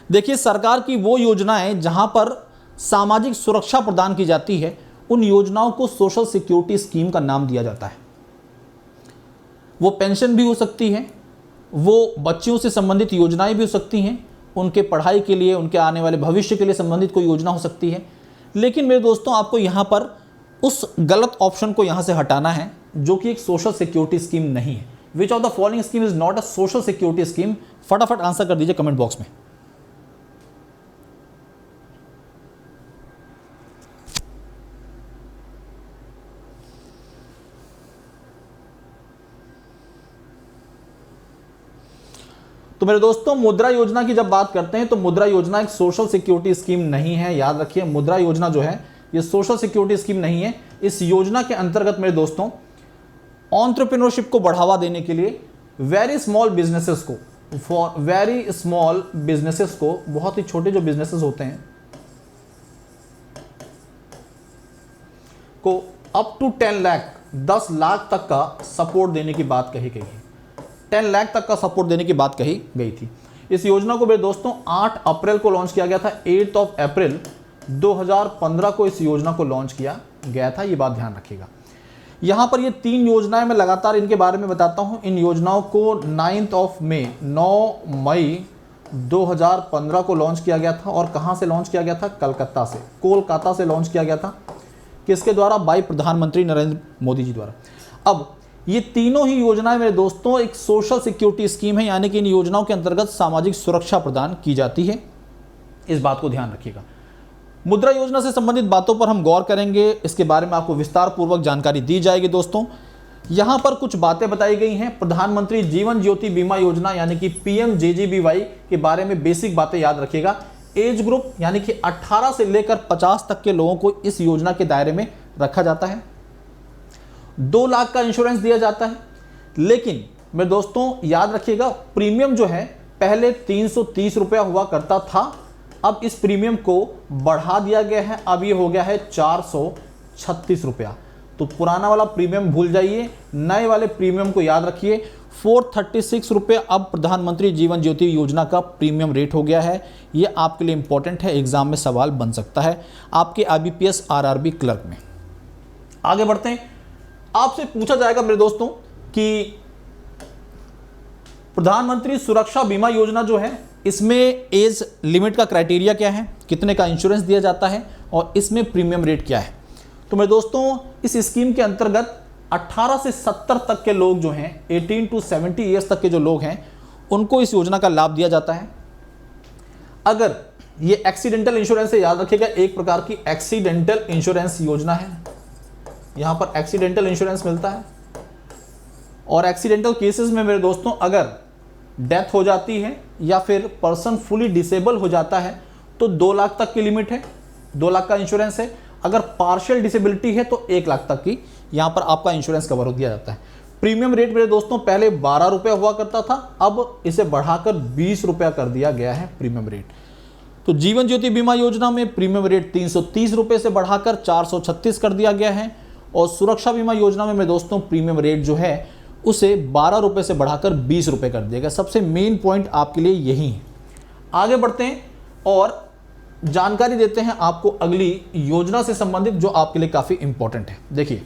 देखिए, सरकार की वो योजनाएं जहां पर सामाजिक सुरक्षा प्रदान की जाती है उन योजनाओं को सोशल सिक्योरिटी स्कीम का नाम दिया जाता है। वो पेंशन भी हो सकती है, वो बच्चियों से संबंधित योजनाएं भी हो सकती हैं, उनके पढ़ाई के लिए, उनके आने वाले भविष्य के लिए संबंधित कोई योजना हो सकती है। लेकिन मेरे दोस्तों आपको यहाँ पर उस गलत ऑप्शन को यहाँ से हटाना है जो कि एक सोशल सिक्योरिटी स्कीम नहीं है। Which of the following scheme is not a social security scheme? फटाफट आंसर कर दीजिए कमेंट बॉक्स में। तो मेरे दोस्तों मुद्रा योजना की जब बात करते हैं तो मुद्रा योजना एक सोशल सिक्योरिटी स्कीम नहीं है, याद रखिए। मुद्रा योजना जो है ये सोशल सिक्योरिटी स्कीम नहीं है। इस योजना के अंतर्गत मेरे दोस्तों एंटरप्रेन्योरशिप को बढ़ावा देने के लिए वेरी स्मॉल बिजनेसेस को, फॉर वेरी स्मॉल बिजनेसेस को, बहुत ही छोटे जो बिजनेसेस होते हैं को अप टू 10 लाख, 10 लाख तक का सपोर्ट देने की बात कही गई है। 10 लाख तक का सपोर्ट देने की बात कही गई थी। इस योजना को मेरे दोस्तों 8 अप्रैल को लॉन्च किया गया था। 8 अप्रैल 2015 को इस योजना को लॉन्च किया गया था, ये बात ध्यान रखिएगा। यहाँ पर ये 3 योजनाएं मैं लगातार इनके बारे में बताता हूँ। इन योजनाओं को 9 मई 2015 को लॉन्च किया गया था। और कहाँ से लॉन्च किया गया था? कलकत्ता से, कोलकाता से लॉन्च किया गया था। किसके द्वारा? बाई प्रधानमंत्री नरेंद्र मोदी जी द्वारा। अब ये तीनों ही योजनाएं मेरे दोस्तों एक सोशल सिक्योरिटी स्कीम है, यानी कि इन योजनाओं के अंतर्गत सामाजिक सुरक्षा प्रदान की जाती है। इस बात को ध्यान रखिएगा। मुद्रा योजना से संबंधित बातों पर हम गौर करेंगे, इसके बारे में आपको विस्तार पूर्वक जानकारी दी जाएगी। दोस्तों यहां पर कुछ बातें बताई गई हैं। प्रधानमंत्री जीवन ज्योति बीमा योजना यानी कि PMJJBY के बारे में बेसिक बातें याद रखिएगा। एज ग्रुप यानी कि 18 से लेकर 50 तक के लोगों को इस योजना के दायरे में रखा जाता है। 2 लाख का इंश्योरेंस दिया जाता है। लेकिन मेरे दोस्तों याद रखिएगा, प्रीमियम जो है पहले 330 रुपया हुआ करता था, अब इस प्रीमियम को बढ़ा दिया गया है, अब ये हो गया है 436 रुपया। तो पुराना वाला प्रीमियम भूल जाइए, नए वाले प्रीमियम को याद रखिए। 436 रुपये अब प्रधानमंत्री जीवन ज्योति योजना का प्रीमियम रेट हो गया है। ये आपके लिए इंपॉर्टेंट है, एग्जाम में सवाल बन सकता है आपके IBPS RRB क्लर्क में। आगे बढ़ते हैं। आपसे पूछा जाएगा मेरे दोस्तों कि प्रधानमंत्री सुरक्षा बीमा योजना जो है, इसमें एज लिमिट का क्राइटेरिया क्या है, कितने का इंश्योरेंस दिया जाता है और इसमें प्रीमियम रेट क्या है। तो मेरे दोस्तों इस स्कीम के अंतर्गत 18 से 70 तक के लोग जो हैं, 18 to 70 ईयर्स तक के जो लोग हैं, उनको इस योजना का लाभ दिया जाता है। अगर ये एक्सीडेंटल इंश्योरेंस है, याद रखिएगा एक प्रकार की एक्सीडेंटल इंश्योरेंस योजना है। यहां पर एक्सीडेंटल इंश्योरेंस मिलता है और एक्सीडेंटल केसेस में मेरे दोस्तों अगर डेथ हो जाती है या फिर पर्सन फुली डिसेबल हो जाता है तो 2 लाख तक की लिमिट है, 2 लाख का इंश्योरेंस है। अगर पार्शियल डिसेबिलिटी है तो 1 लाख तक की यहां पर आपका इंश्योरेंस कवर हो दिया जाता है। प्रीमियम रेट मेरे दोस्तों पहले 12 रुपया हुआ करता था, अब इसे बढ़ाकर 20 रुपया कर दिया गया है प्रीमियम रेट। तो जीवन ज्योति बीमा योजना में प्रीमियम रेट 330 रुपये से बढ़ाकर 436 कर दिया गया है और सुरक्षा बीमा योजना में मेरे दोस्तों प्रीमियम रेट जो है उसे 12 रुपये से बढ़ाकर 20 रुपये कर दिया गया। सबसे मेन पॉइंट आपके लिए यही है। आगे बढ़ते हैं और जानकारी देते हैं आपको अगली योजना से संबंधित जो आपके लिए काफ़ी इंपॉर्टेंट है। देखिए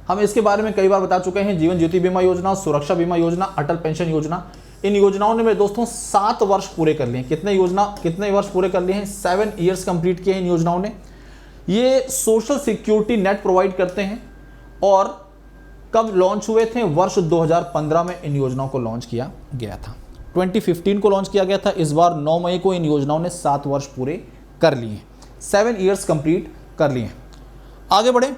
हम इसके बारे में कई बार बता चुके हैं, जीवन ज्योति बीमा योजना, सुरक्षा बीमा योजना, अटल पेंशन योजना। इन योजनाओं ने मेरे दोस्तों 7 वर्ष पूरे कर लिए हैं। कितने वर्ष पूरे कर लिए हैं? 7 ईयर्स कंप्लीट किए हैं इन योजनाओं ने। ये सोशल सिक्योरिटी नेट प्रोवाइड करते हैं और कब लॉन्च हुए थे? वर्ष 2015 में इन योजनाओं को लॉन्च किया गया था। 2015 को लॉन्च किया गया था। इस बार 9 मई को इन योजनाओं ने 7 वर्ष पूरे कर लिए हैं, 7 ईयर्स कंप्लीट कर लिए हैं। आगे बढ़े,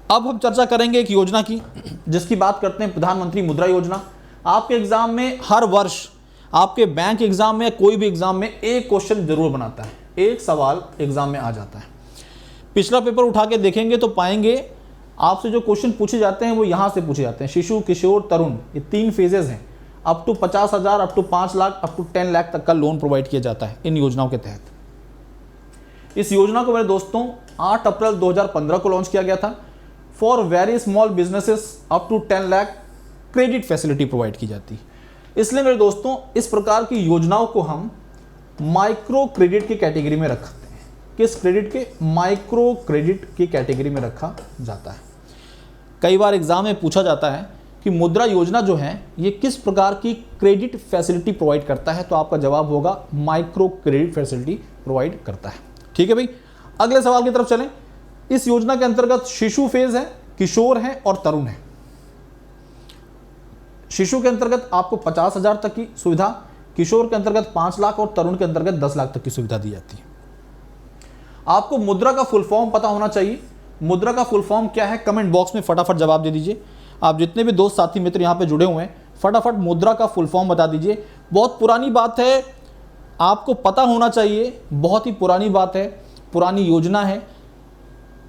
अब हम चर्चा करेंगे एक योजना की जिसकी बात करते हैं, प्रधानमंत्री मुद्रा योजना। आपके एग्जाम में हर वर्ष, आपके बैंक एग्जाम में, कोई भी एग्जाम में एक क्वेश्चन जरूर बनाता है, एक सवाल एग्जाम में आ जाता है। पिछला पेपर उठा के देखेंगे तो पाएंगे आपसे जो क्वेश्चन पूछे जाते हैं वो यहां से पूछे जाते हैं। शिशु, किशोर, तरुण, ये 3 फेजेस हैं। Up to 50,000, up to 5 lakh, up to 10 lakh तक का लोन प्रोवाइड किया जाता है इन योजनाओं के तहत। इस योजना को मेरे दोस्तों 8 अप्रैल 2015 को लॉन्च किया गया था। For very small businesses up to 10 lakh credit facility provide की जाती है। इसलिए मेरे दोस्तों इस प्रकार की योजनाओं को हम माइक्रो क्रेडिट की कैटेगरी में रखते हैं। किस क्रेडिट के? माइक्रो क्रेडिट की कैटेगरी में रखा जाता है। कई बार एग्जाम में पूछा जाता है कि मुद्रा योजना जो है ये किस प्रकार की क्रेडिट फैसिलिटी प्रोवाइड करता है, तो आपका जवाब होगा माइक्रो क्रेडिट फैसिलिटी प्रोवाइड करता है। ठीक है भाई, अगले सवाल की तरफ चलें। इस योजना के अंतर्गत शिशु फेज है, किशोर है और तरुण है। शिशु के अंतर्गत आपको 50,000 तक की सुविधा, किशोर के अंतर्गत 5 लाख और तरुण के अंतर्गत 10 लाख तक की सुविधा दी जाती है। आपको मुद्रा का फुल फॉर्म पता होना चाहिए। मुद्रा का फुल फॉर्म क्या है? कमेंट बॉक्स में फटाफट जवाब दे दीजिए। आप जितने भी दोस्त साथी मित्र यहाँ पे जुड़े हुए हैं, फटाफट मुद्रा का फुल फॉर्म बता दीजिए। बहुत पुरानी बात है, आपको पता होना चाहिए, बहुत ही पुरानी बात है, पुरानी योजना है।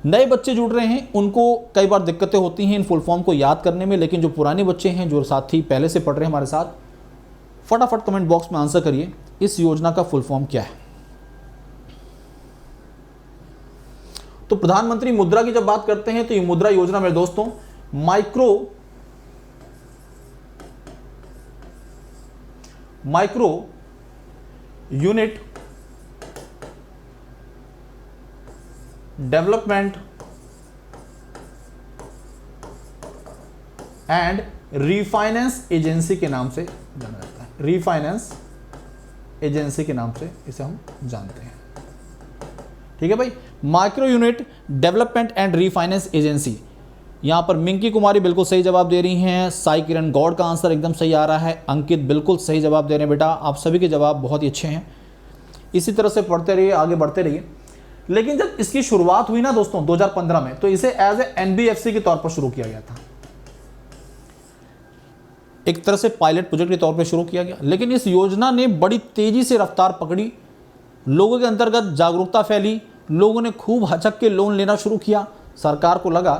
नए बच्चे जुड़ रहे हैं उनको कई बार दिक्कतें होती हैं इन फुल फॉर्म को याद करने में, लेकिन जो पुराने बच्चे हैं, जो साथी पहले से पढ़ रहे हैं हमारे साथ, फटाफट कमेंट बॉक्स में आंसर करिए इस योजना का फुल फॉर्म क्या है। तो प्रधानमंत्री मुद्रा की जब बात करते हैं तो ये मुद्रा योजना मेरे दोस्तों micro unit development and refinance agency के नाम से जाना जाता है। रीफाइनेंस एजेंसी के नाम से इसे हम जानते हैं। ठीक है भाई, micro unit development and refinance agency. यहां पर मिंकी कुमारी बिल्कुल सही जवाब दे रही हैं, साई किरण गौड़ का आंसर एकदम सही आ रहा है, अंकित बिल्कुल सही जवाब दे रहे हैं। बेटा आप सभी के जवाब बहुत ही अच्छे हैं, इसी तरह से पढ़ते रहिए, आगे बढ़ते रहिए। लेकिन जब इसकी शुरुआत हुई ना दोस्तों 2015 में, तो इसे एज ए एनबीएफसी के तौर पर शुरू किया गया था, एक तरह से पायलट प्रोजेक्ट के तौर पर शुरू किया गया। लेकिन इस योजना ने बड़ी तेजी से रफ्तार पकड़ी, लोगों के अंतर्गत जागरूकता फैली, लोगों ने खूब हचक के लोन लेना शुरू किया। सरकार को लगा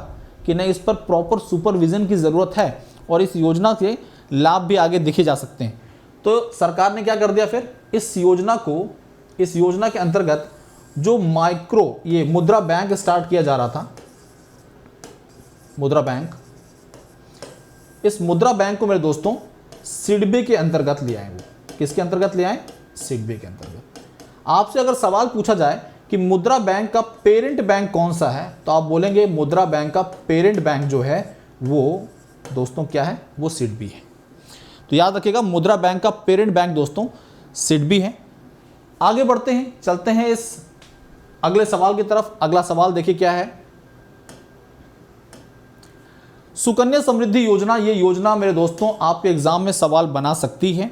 कि नहीं, इस पर प्रॉपर सुपरविजन की ज़रूरत है और इस योजना के लाभ भी आगे दिखे जा सकते हैं। तो सरकार ने क्या कर दिया फिर, इस योजना के अंतर्गत जो ये मुद्रा बैंक स्टार्ट किया जा रहा था, मुद्रा बैंक, इस मुद्रा बैंक को मेरे दोस्तों सिडबी के अंतर्गत ले आए। वो किसके अंतर्गत ले आए? सिडबी के अंतर्गत। आपसे अगर सवाल पूछा जाए कि मुद्रा बैंक का पेरेंट बैंक कौन सा है, तो आप बोलेंगे मुद्रा बैंक का पेरेंट बैंक जो है वो दोस्तों क्या है? वो सिडबी है। तो याद रखिएगा, मुद्रा बैंक का पेरेंट बैंक दोस्तों सिडबी है। आगे बढ़ते हैं, चलते हैं इस अगले सवाल की तरफ। अगला सवाल देखिए क्या है। सुकन्या समृद्धि योजना, ये योजना मेरे दोस्तों आपके एग्जाम में सवाल बना सकती है।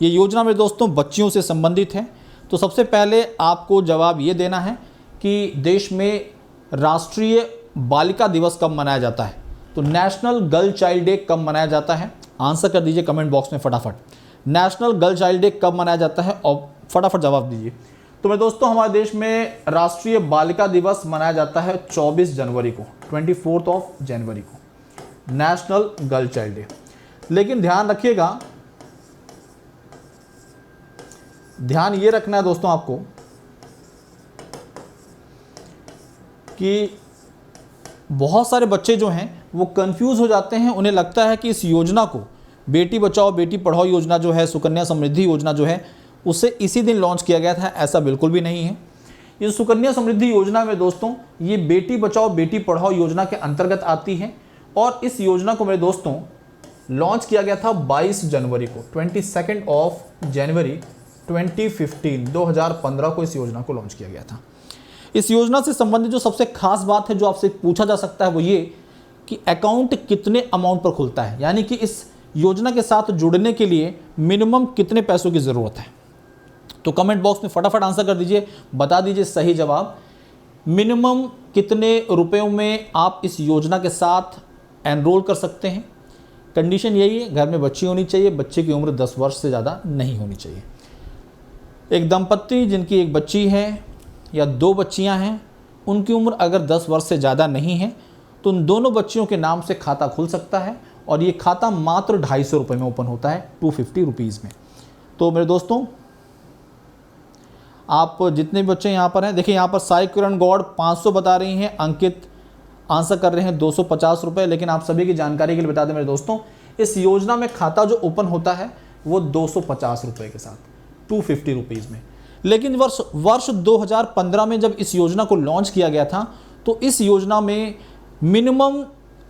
ये योजना मेरे दोस्तों बच्चियों से संबंधित है। तो सबसे पहले आपको जवाब ये देना है कि देश में राष्ट्रीय बालिका दिवस कब मनाया जाता है। तो नेशनल गर्ल चाइल्ड डे कब मनाया जाता है? आंसर कर दीजिए कमेंट बॉक्स में फटाफट। नेशनल गर्ल चाइल्ड डे कब मनाया जाता है और फटाफट जवाब दीजिए। तो मेरे दोस्तों हमारे देश में राष्ट्रीय बालिका दिवस मनाया जाता है 24 जनवरी को, 24 जनवरी को नेशनल गर्ल चाइल्ड डे। लेकिन ध्यान रखिएगा, ध्यान ये रखना है दोस्तों आपको कि बहुत सारे बच्चे जो हैं वो कंफ्यूज हो जाते हैं। उन्हें लगता है कि इस योजना को बेटी बचाओ बेटी पढ़ाओ योजना जो है, सुकन्या समृद्धि योजना जो है, उसे इसी दिन लॉन्च किया गया था। ऐसा बिल्कुल भी नहीं है। ये सुकन्या समृद्धि योजना में दोस्तों ये बेटी बचाओ बेटी पढ़ाओ योजना के अंतर्गत आती है और इस योजना को मेरे दोस्तों लॉन्च किया गया था 22 जनवरी को, 22 जनवरी 2015 को इस योजना को लॉन्च किया गया था। इस योजना से संबंधित जो सबसे खास बात है जो आपसे पूछा जा सकता है वो ये कि अकाउंट कितने अमाउंट पर खुलता है, यानी कि इस योजना के साथ जुड़ने के लिए मिनिमम कितने पैसों की ज़रूरत है। तो कमेंट बॉक्स में फटाफट आंसर कर दीजिए, बता दीजिए सही जवाब। मिनिमम कितने रुपयों में आप इस योजना के साथ एनरोल कर सकते हैं। कंडीशन यही है, घर में बच्ची होनी चाहिए, बच्चे की उम्र 10 वर्ष से ज़्यादा नहीं होनी चाहिए। एक दंपत्ति जिनकी एक बच्ची है या 2 बच्चियां हैं, उनकी उम्र अगर 10 वर्ष से ज़्यादा नहीं है तो उन दोनों बच्चियों के नाम से खाता खुल सकता है और ये खाता मात्र 250 रुपये में ओपन होता है, 250 रुपीज़ में। तो मेरे दोस्तों आप जितने भी बच्चे यहाँ पर हैं, देखिए यहाँ पर साई किरण गौड़ 500 बता रही हैं, अंकित आंसर कर रहे हैं 250 रुपये। लेकिन आप सभी की जानकारी के लिए बता दें मेरे दोस्तों, इस योजना में खाता जो ओपन होता है वो 250 रुपये के साथ, 250 रुपीज़ में। लेकिन वर्ष 2015 में जब इस योजना को लॉन्च किया गया था तो इस योजना में मिनिमम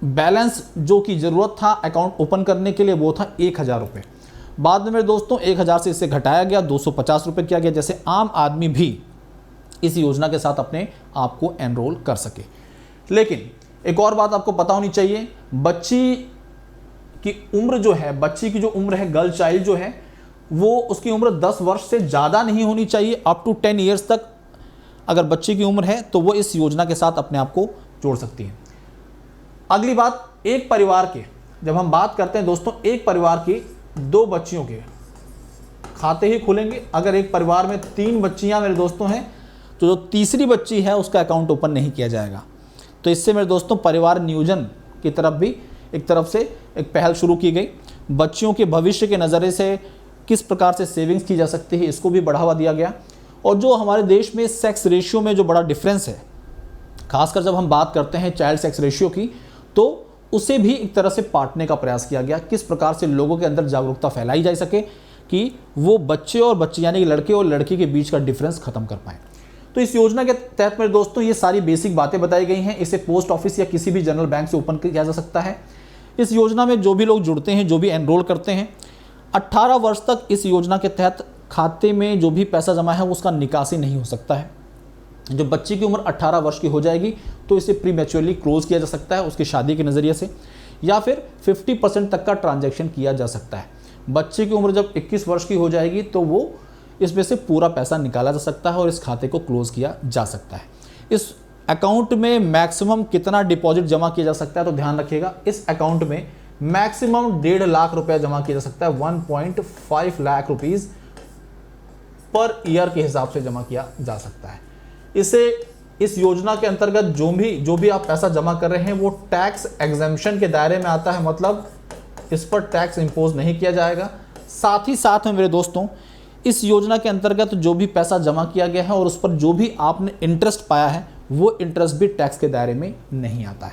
बैलेंस जो की ज़रूरत था अकाउंट ओपन करने के लिए वो था 1000 रुपये। बाद में मेरे दोस्तों 1000 से इसे घटाया गया, 250 रुपये किया गया, जैसे आम आदमी भी इस योजना के साथ अपने आप को एनरोल कर सके। लेकिन एक और बात आपको पता होनी चाहिए, बच्ची की उम्र जो है, बच्ची की जो उम्र है, गर्ल चाइल्ड जो है, वो उसकी उम्र 10 वर्ष से ज़्यादा नहीं होनी चाहिए। अप टू 10 ईयर्स तक अगर बच्ची की उम्र है तो वो इस योजना के साथ अपने आप को जोड़ सकती है। अगली बात, एक परिवार के, जब हम बात करते हैं दोस्तों, एक परिवार की 2 बच्चियों के खाते ही खुलेंगे। अगर एक परिवार में 3 बच्चियां मेरे दोस्तों हैं तो जो तीसरी बच्ची है उसका अकाउंट ओपन नहीं किया जाएगा। तो इससे मेरे दोस्तों परिवार नियोजन की तरफ भी एक तरफ से एक पहल शुरू की गई। बच्चियों के भविष्य के नज़रिए से किस प्रकार से सेविंग्स की जा सकती है, इसको भी बढ़ावा दिया गया। और जो हमारे देश में सेक्स रेशियो में जो बड़ा डिफरेंस है, खासकर जब हम बात करते हैं चाइल्ड सेक्स रेशियो की, तो उसे भी एक तरह से पाटने का प्रयास किया गया। किस प्रकार से लोगों के अंदर जागरूकता फैलाई जा सके कि वो बच्चे और बच्चे यानी कि लड़के और लड़की के बीच का डिफरेंस खत्म कर पाएँ। तो इस योजना के तहत मेरे दोस्तों ये सारी बेसिक बातें बताई गई हैं। इसे पोस्ट ऑफिस या किसी भी जनरल बैंक से ओपन किया जा सकता है। इस योजना में जो भी लोग जुड़ते हैं, जो भी एनरोल करते हैं, 18 वर्ष तक इस योजना के तहत खाते में जो भी पैसा जमा है उसका निकासी नहीं हो सकता है। जब बच्चे की उम्र 18 वर्ष की हो जाएगी तो इसे प्री मैच्योरली क्लोज किया जा सकता है उसकी शादी के नज़रिए से, या फिर 50% तक का ट्रांजैक्शन किया जा सकता है। बच्चे की उम्र जब 21 वर्ष की हो जाएगी तो वो इसमें से पूरा पैसा निकाला जा सकता है और इस खाते को क्लोज किया जा सकता है। इस अकाउंट में मैक्सिमम कितना डिपॉजिट जमा किया जा सकता है, तो ध्यान रखिएगा इस अकाउंट में मैक्सिमम 1.5 लाख रुपया जमा किया जा सकता है। 1.5 लाख रुपीज़ पर ईयर के हिसाब से जमा किया जा सकता है। इस योजना के अंतर्गत जो भी आप पैसा जमा कर रहे हैं वो टैक्स एग्जेम्पशन के दायरे में आता है, मतलब इस पर टैक्स इंपोज नहीं किया जाएगा। साथ ही साथ में मेरे दोस्तों इस योजना के अंतर्गत जो भी पैसा जमा किया गया है और उस पर जो भी आपने इंटरेस्ट पाया है वो इंटरेस्ट भी टैक्स के दायरे में नहीं आता है।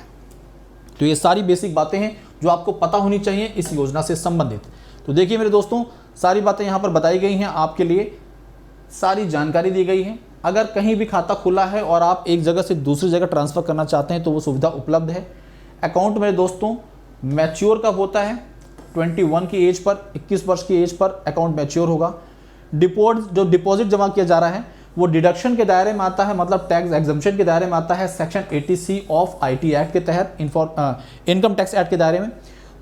तो ये सारी बेसिक बातें हैं जो आपको पता होनी चाहिए इस योजना से संबंधित। तो देखिए मेरे दोस्तों, सारी बातें यहाँ पर बताई गई हैं, आपके लिए सारी जानकारी दी गई है। अगर कहीं भी खाता खुला है और आप एक जगह से दूसरी जगह ट्रांसफ़र करना चाहते हैं तो वो सुविधा उपलब्ध है। अकाउंट मेरे दोस्तों मैच्योर कब होता है? 21 की एज पर, 21 वर्ष की एज पर अकाउंट मैच्योर होगा। जो डिपॉजिट जमा किया जा रहा है वो डिडक्शन के दायरे में आता है, मतलब टैक्स एग्जम्पशन के दायरे में आता है section 80C of IT act के तहत, इनकम टैक्स एक्ट के दायरे में।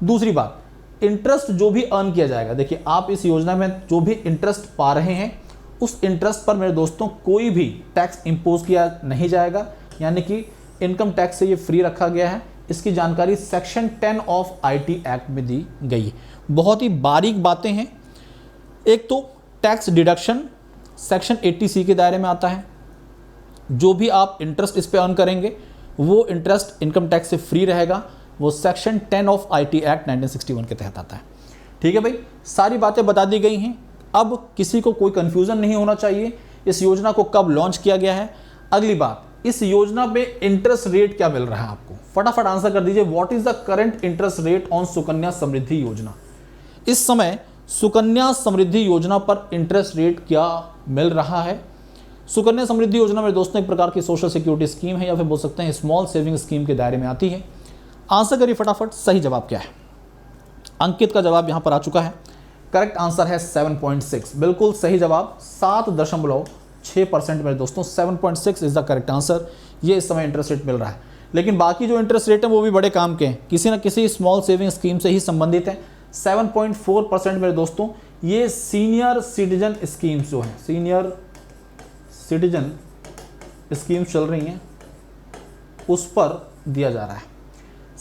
दूसरी बात, इंटरेस्ट जो भी अर्न किया जाएगा, देखिए आप इस योजना में जो भी इंटरेस्ट पा रहे हैं उस इंटरेस्ट पर मेरे दोस्तों कोई भी टैक्स इंपोज किया नहीं जाएगा, यानी कि इनकम टैक्स से ये फ्री रखा गया है। इसकी जानकारी सेक्शन 10 ऑफ IT एक्ट में दी गई है। बहुत ही बारीक बातें हैं। एक तो टैक्स डिडक्शन सेक्शन 80C के दायरे में आता है। जो भी आप इंटरेस्ट इस पे अर्न करेंगे वो इंटरेस्ट इनकम टैक्स से फ्री रहेगा, वो सेक्शन 10 ऑफ IT एक्ट 1961 के तहत आता है। ठीक है भाई, सारी बातें बता दी गई हैं। अब किसी को कोई कंफ्यूजन नहीं होना चाहिए इस योजना को कब लॉन्च किया गया है। अगली बात, इस योजना पे इंटरेस्ट रेट क्या मिल रहा है आपको? फटाफट आंसर कर दीजिए। What is the current interest rate on Sukanya Samriddhi Yojana? इस समय सुकन्या समृद्धि योजना पर इंटरेस्ट रेट क्या मिल रहा है? सुकन्या समृद्धि योजना मेरे दोस्तों एक प्रकार की सोशल सिक्योरिटी स्कीम है, या फिर बोल सकते हैं स्मॉल सेविंग स्कीम के दायरे में आती है। आंसर करिए फटाफट, सही जवाब क्या है? अंकित का जवाब यहां पर आ चुका है। करेक्ट आंसर है 7.6, बिल्कुल सही जवाब। 7.6% मेरे दोस्तों, 7.6 इज द करेक्ट आंसर। ये इस समय इंटरेस्ट रेट मिल रहा है। लेकिन बाकी जो इंटरेस्ट रेट है वो भी बड़े काम के हैं, किसी न किसी स्मॉल सेविंग स्कीम से ही संबंधित है। 7.4% मेरे दोस्तों ये सीनियर सिटीजन स्कीम्स जो हैं, सीनियर सिटीजन स्कीम्स चल रही हैं उस पर दिया जा रहा है।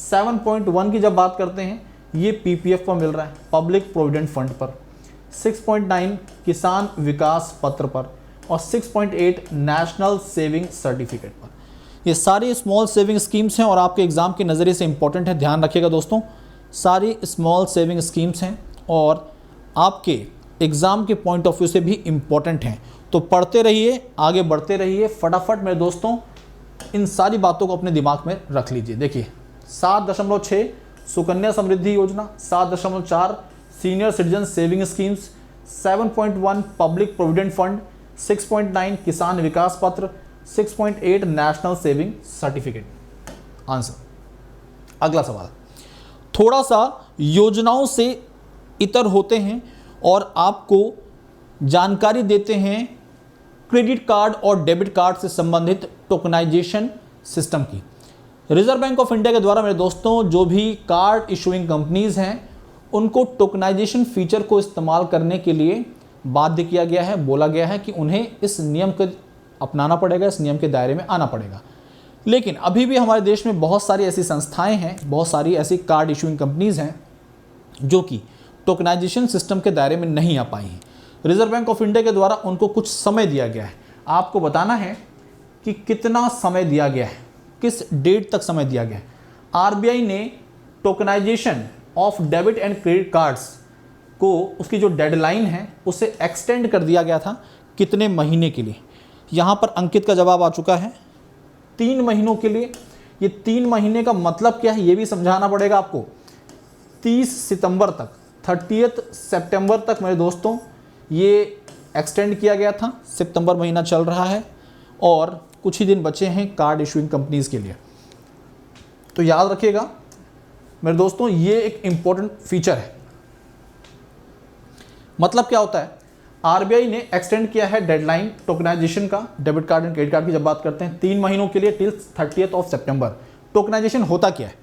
7.1 की जब बात करते हैं ये PPF पर मिल रहा है, पब्लिक प्रोविडेंट फंड पर। 6.9 किसान विकास पत्र पर और 6.8 नेशनल सेविंग सर्टिफिकेट पर। ये सारी स्मॉल सेविंग स्कीम्स हैं और आपके एग्जाम के नज़रिए से इंपॉर्टेंट है, ध्यान रखिएगा दोस्तों। सारी स्मॉल सेविंग स्कीम्स हैं और आपके एग्ज़ाम के पॉइंट ऑफ व्यू से भी इम्पॉर्टेंट हैं। तो पढ़ते रहिए, आगे बढ़ते रहिए। फटाफट मेरे दोस्तों इन सारी बातों को अपने दिमाग में रख लीजिए। देखिए 7.6 सुकन्या समृद्धि योजना, 7.4 senior citizen saving schemes, 7.1 public provident fund, 6.9 किसान विकास पत्र, 6.8 नेशनल सेविंग सर्टिफिकेट। आंसर। अगला सवाल थोड़ा सा योजनाओं से इतर होते हैं और आपको जानकारी देते हैं क्रेडिट कार्ड और डेबिट कार्ड से संबंधित टोकनाइजेशन सिस्टम की। रिजर्व बैंक ऑफ इंडिया के द्वारा मेरे दोस्तों जो भी कार्ड इशूइंग कंपनीज हैं उनको टोकनाइजेशन फीचर को इस्तेमाल करने के लिए बाध्य किया गया है, बोला गया है कि उन्हें इस नियम को अपनाना पड़ेगा, इस नियम के दायरे में आना पड़ेगा। लेकिन अभी भी हमारे देश में बहुत सारी ऐसी संस्थाएं हैं, बहुत सारी ऐसी कार्ड इशूइंग कंपनीज हैं जो कि टोकनाइजेशन सिस्टम के दायरे में नहीं आ पाई हैं। रिजर्व बैंक ऑफ इंडिया के द्वारा उनको कुछ समय दिया गया है। आपको बताना है कि कितना समय दिया गया है, किस डेट तक समय दिया गया है? आरबीआई ने tokenisation of debit and credit cards को उसकी जो डेडलाइन है उसे एक्सटेंड कर दिया गया था कितने महीने के लिए? यहाँ पर अंकित का जवाब आ चुका है 3 महीनों के लिए। ये 3 महीने का मतलब क्या है ये भी समझाना पड़ेगा आपको। 30 सितंबर तक, 30 सितंबर तक मेरे दोस्तों ये एक्सटेंड किया गया था। सितंबर महीना चल रहा है और कुछ ही दिन बचे हैं कार्ड इशूइंग कंपनीज के लिए। तो याद रखिएगा मेरे दोस्तों, ये एक इंपॉर्टेंट फीचर है। मतलब क्या होता है, आरबीआई ने एक्सटेंड किया है डेडलाइन टोकनाइजेशन का, debit card and credit card की जब बात करते हैं 3 महीनों के लिए टिल 30 सितंबर। टोकनाइजेशन होता क्या है?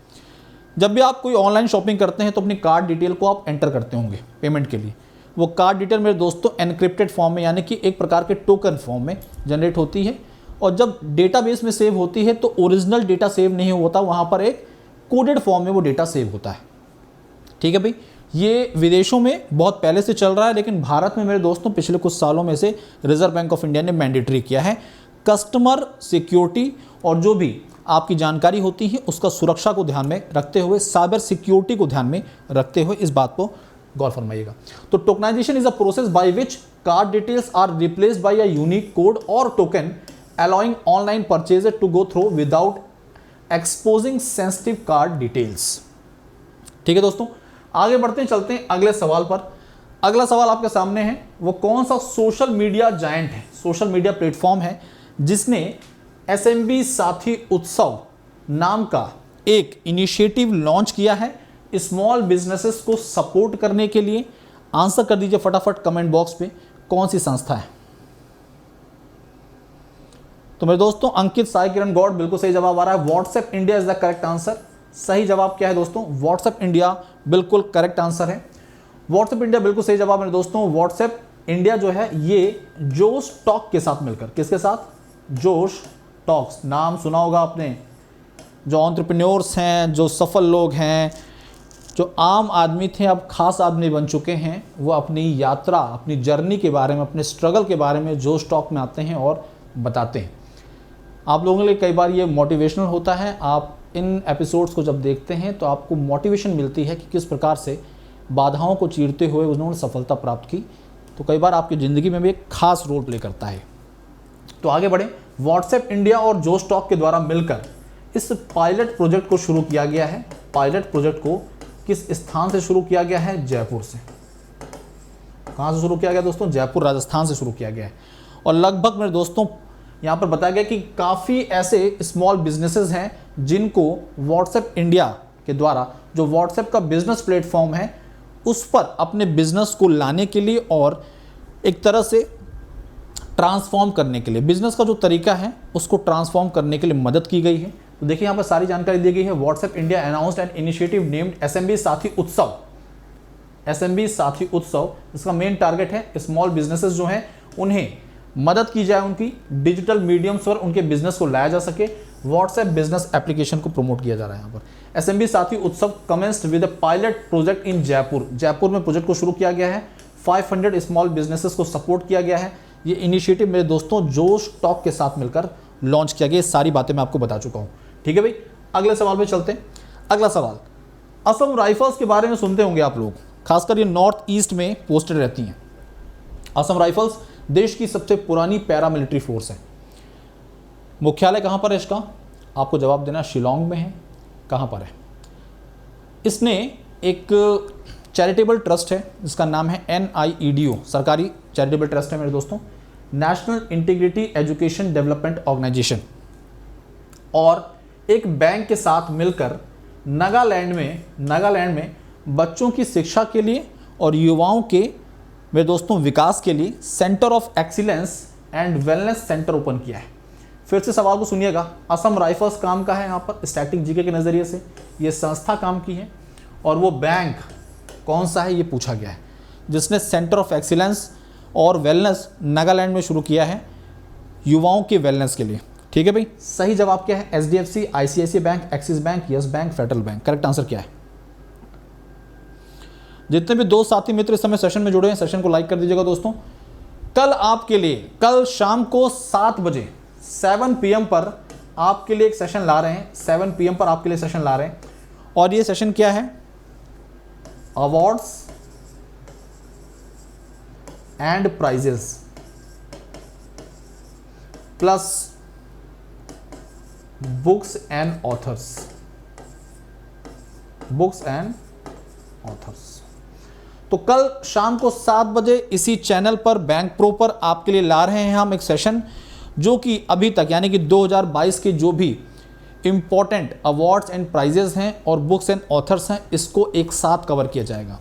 जब भी आप कोई ऑनलाइन शॉपिंग करते हैं तो अपनी कार्ड डिटेल को आप एंटर करते होंगे पेमेंट के लिए। वो कार्ड डिटेल मेरे दोस्तों एनक्रिप्टेड फॉर्म में यानी कि एक प्रकार के टोकन फॉर्म में जनरेट होती है, और जब डेटाबेस में सेव होती है तो ओरिजिनल डेटा सेव नहीं होता, वहाँ पर एक कोडेड फॉर्म में वो डेटा सेव होता है। ठीक है भाई, ये विदेशों में बहुत पहले से चल रहा है, लेकिन भारत में मेरे दोस्तों पिछले कुछ सालों में से रिजर्व बैंक ऑफ इंडिया ने मैंडेटरी किया है। कस्टमर सिक्योरिटी और जो भी आपकी जानकारी होती है उसका सुरक्षा को ध्यान में रखते हुए, साइबर सिक्योरिटी को ध्यान में रखते हुए इस बात को गौर फरमाइएगा। तो tokenisation is a process by which card details are replaced by a unique code और token allowing online purchaser to go through without exposing sensitive card details. ठीक है दोस्तों, आगे बढ़ते हैं, चलते हैं अगले सवाल पर। अगला सवाल आपके सामने है, वो कौन सा सोशल मीडिया जायंट है, सोशल मीडिया प्लेटफॉर्म है जिसने एसएमबी साथी उत्सव नाम का एक इनिशिएटिव लॉन्च किया है स्मॉल बिजनेसेस को सपोर्ट करने के लिए? आंसर कर दीजिए फटाफट कमेंट बॉक्स पे, कौन सी संस्था है? तो मेरे दोस्तों अंकित साई किरण गौड़, बिल्कुल सही जवाब आ रहा है। WhatsApp India is the correct answer. सही जवाब क्या है दोस्तों? व्हाट्सएप इंडिया बिल्कुल करेक्ट आंसर है। व्हाट्सएप इंडिया बिल्कुल सही जवाब मेरे दोस्तों। व्हाट्सएप इंडिया जो है ये जोश टॉक के साथ मिलकर, किसके साथ? जोश टॉक्स, नाम सुना होगा आपने। जो एंटरप्रेन्योर्स हैं, जो सफल लोग हैं, जो आम आदमी थे अब खास आदमी बन चुके हैं, वो अपनी यात्रा, अपनी जर्नी के बारे में, अपने स्ट्रगल के बारे में जोश टॉक में आते हैं और बताते हैं। आप लोगों के लिए कई बार ये मोटिवेशनल होता है। आप इन एपिसोड्स को जब देखते हैं तो आपको मोटिवेशन मिलती है कि किस प्रकार से बाधाओं को चीरते हुए उन्होंने सफलता प्राप्त की। तो कई बार आपकी ज़िंदगी में भी एक खास रोल प्ले करता है। तो आगे बढ़ें। व्हाट्सएप इंडिया और जोश टॉक के द्वारा मिलकर इस पायलट प्रोजेक्ट को शुरू किया गया है। पायलट प्रोजेक्ट को किस स्थान से शुरू किया गया है? जयपुर से। कहाँ से शुरू किया गया दोस्तों? जयपुर राजस्थान से शुरू किया गया है। और लगभग मेरे दोस्तों यहाँ पर बताया गया कि काफ़ी ऐसे स्मॉल बिजनेसेस हैं जिनको व्हाट्सएप इंडिया के द्वारा, जो व्हाट्सएप का बिजनेस प्लेटफॉर्म है, उस पर अपने बिजनेस को लाने के लिए और एक तरह से ट्रांसफॉर्म करने के लिए, बिजनेस का जो तरीका है उसको ट्रांसफॉर्म करने के लिए मदद की गई है। तो देखिए यहाँ पर सारी जानकारी दी गई है। WhatsApp India announced an initiative named SMB साथी उत्सव। एसएमबी साथी उत्सव, इसका मेन टारगेट है स्मॉल बिजनेसेस जो हैं उन्हें मदद की जाए, उनकी डिजिटल मीडियम्स पर उनके बिजनेस को लाया जा सके। व्हाट्सएप बिजनेस एप्लीकेशन को प्रमोट किया जा रहा है यहाँ पर। एसएमबी साथी उत्सव commenced with a pilot project in Jaipur. Jaipur में प्रोजेक्ट को शुरू किया गया है। 500 स्मॉल बिजनेसेस को सपोर्ट किया गया है। ये इनिशिएटिव मेरे दोस्तों जोश टॉक के साथ मिलकर लॉन्च किया गया। ये सारी बातें मैं आपको बता चुका हूँ। ठीक है भाई, अगले सवाल पे चलते हैं। अगला सवाल, असम राइफल्स के बारे में सुनते होंगे आप लोग, खासकर ये नॉर्थ ईस्ट में पोस्टेड रहती हैं। असम राइफल्स देश की सबसे पुरानी पैरामिलिट्री फोर्स है। मुख्यालय कहाँ पर है इसका? आपको जवाब देना, शिलोंग में है। कहाँ पर है? इसने एक चैरिटेबल ट्रस्ट है जिसका नाम है NIEDO, सरकारी चैरिटेबल ट्रस्ट है मेरे दोस्तों, national integrity education development organisation. और एक बैंक के साथ मिलकर नागालैंड में बच्चों की शिक्षा के लिए और युवाओं के मेरे दोस्तों विकास के लिए centre of excellence and wellness centre open किया है। फिर से सवाल को सुनिएगा। असम राइफल्स काम का है यहाँ पर स्टैटिक जीके के नज़रिए से, ये संस्था काम की है। और वो बैंक कौन सा है ये पूछा गया है, जिसने सेंटर ऑफ एक्सीलेंस और वेलनेस नागालैंड में शुरू किया है युवाओं के वेलनेस के लिए। ठीक है भाई, सही जवाब क्या है? HDFC, ICICI bank, axis bank, yes bank, federal bank. Correct answer क्या है? जितने भी दोस्त साथी मित्र इस समय सेशन में जुड़े हैं, सेशन को लाइक कर दीजिएगा दोस्तों। कल आपके लिए, कल शाम को 7 बजे 7 PM पर आपके लिए एक सेशन ला रहे हैं, 7 PM पर आपके लिए सेशन ला रहे हैं। और ये सेशन क्या है? Awards and prizes plus books and authors. Books and authors. तो कल शाम को 7 बजे इसी चैनल पर बैंक प्रो पर आपके लिए ला रहे हैं हम एक सेशन, जो कि अभी तक यानी कि 2022 के जो भी इंपॉर्टेंट अवार्ड्स एंड प्राइजेस हैं और बुक्स एंड ऑथर्स हैं, इसको एक साथ कवर किया जाएगा।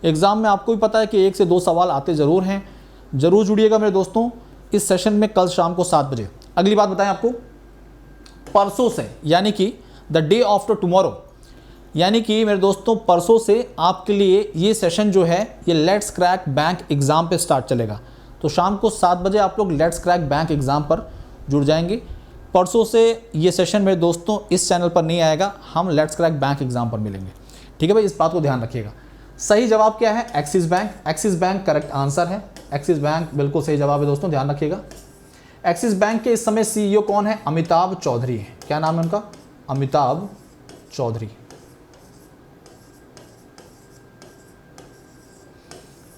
एग्जाम में आपको भी पता है कि 1 से 2 सवाल आते ज़रूर हैं। ज़रूर जुड़िएगा मेरे दोस्तों इस सेशन में कल शाम को 7 बजे। अगली बात बताएं आपको, परसों से यानी कि द डे आफ्टर टुमारो, यानी कि मेरे दोस्तों परसों से आपके लिए ये सेशन जो है ये लेट्स क्रैक बैंक एग्ज़ाम पे स्टार्ट चलेगा। तो शाम को 7 बजे आप लोग लेट्स क्रैक बैंक एग्ज़ाम पर जुड़ जाएंगे। परसों से ये सेशन मेरे दोस्तों इस चैनल पर नहीं आएगा, हम लेट्स क्रैक बैंक एग्ज़ाम पर मिलेंगे। ठीक है भाई, इस बात को ध्यान रखिएगा। सही जवाब क्या है? Axis bank. Axis bank correct answer है। एक्सिस बैंक बिल्कुल सही जवाब है दोस्तों, ध्यान रखिएगा। एक्सिस बैंक के इस समय CEO कौन है? अमिताभ चौधरी है। क्या नाम है उनका? अमिताभ चौधरी।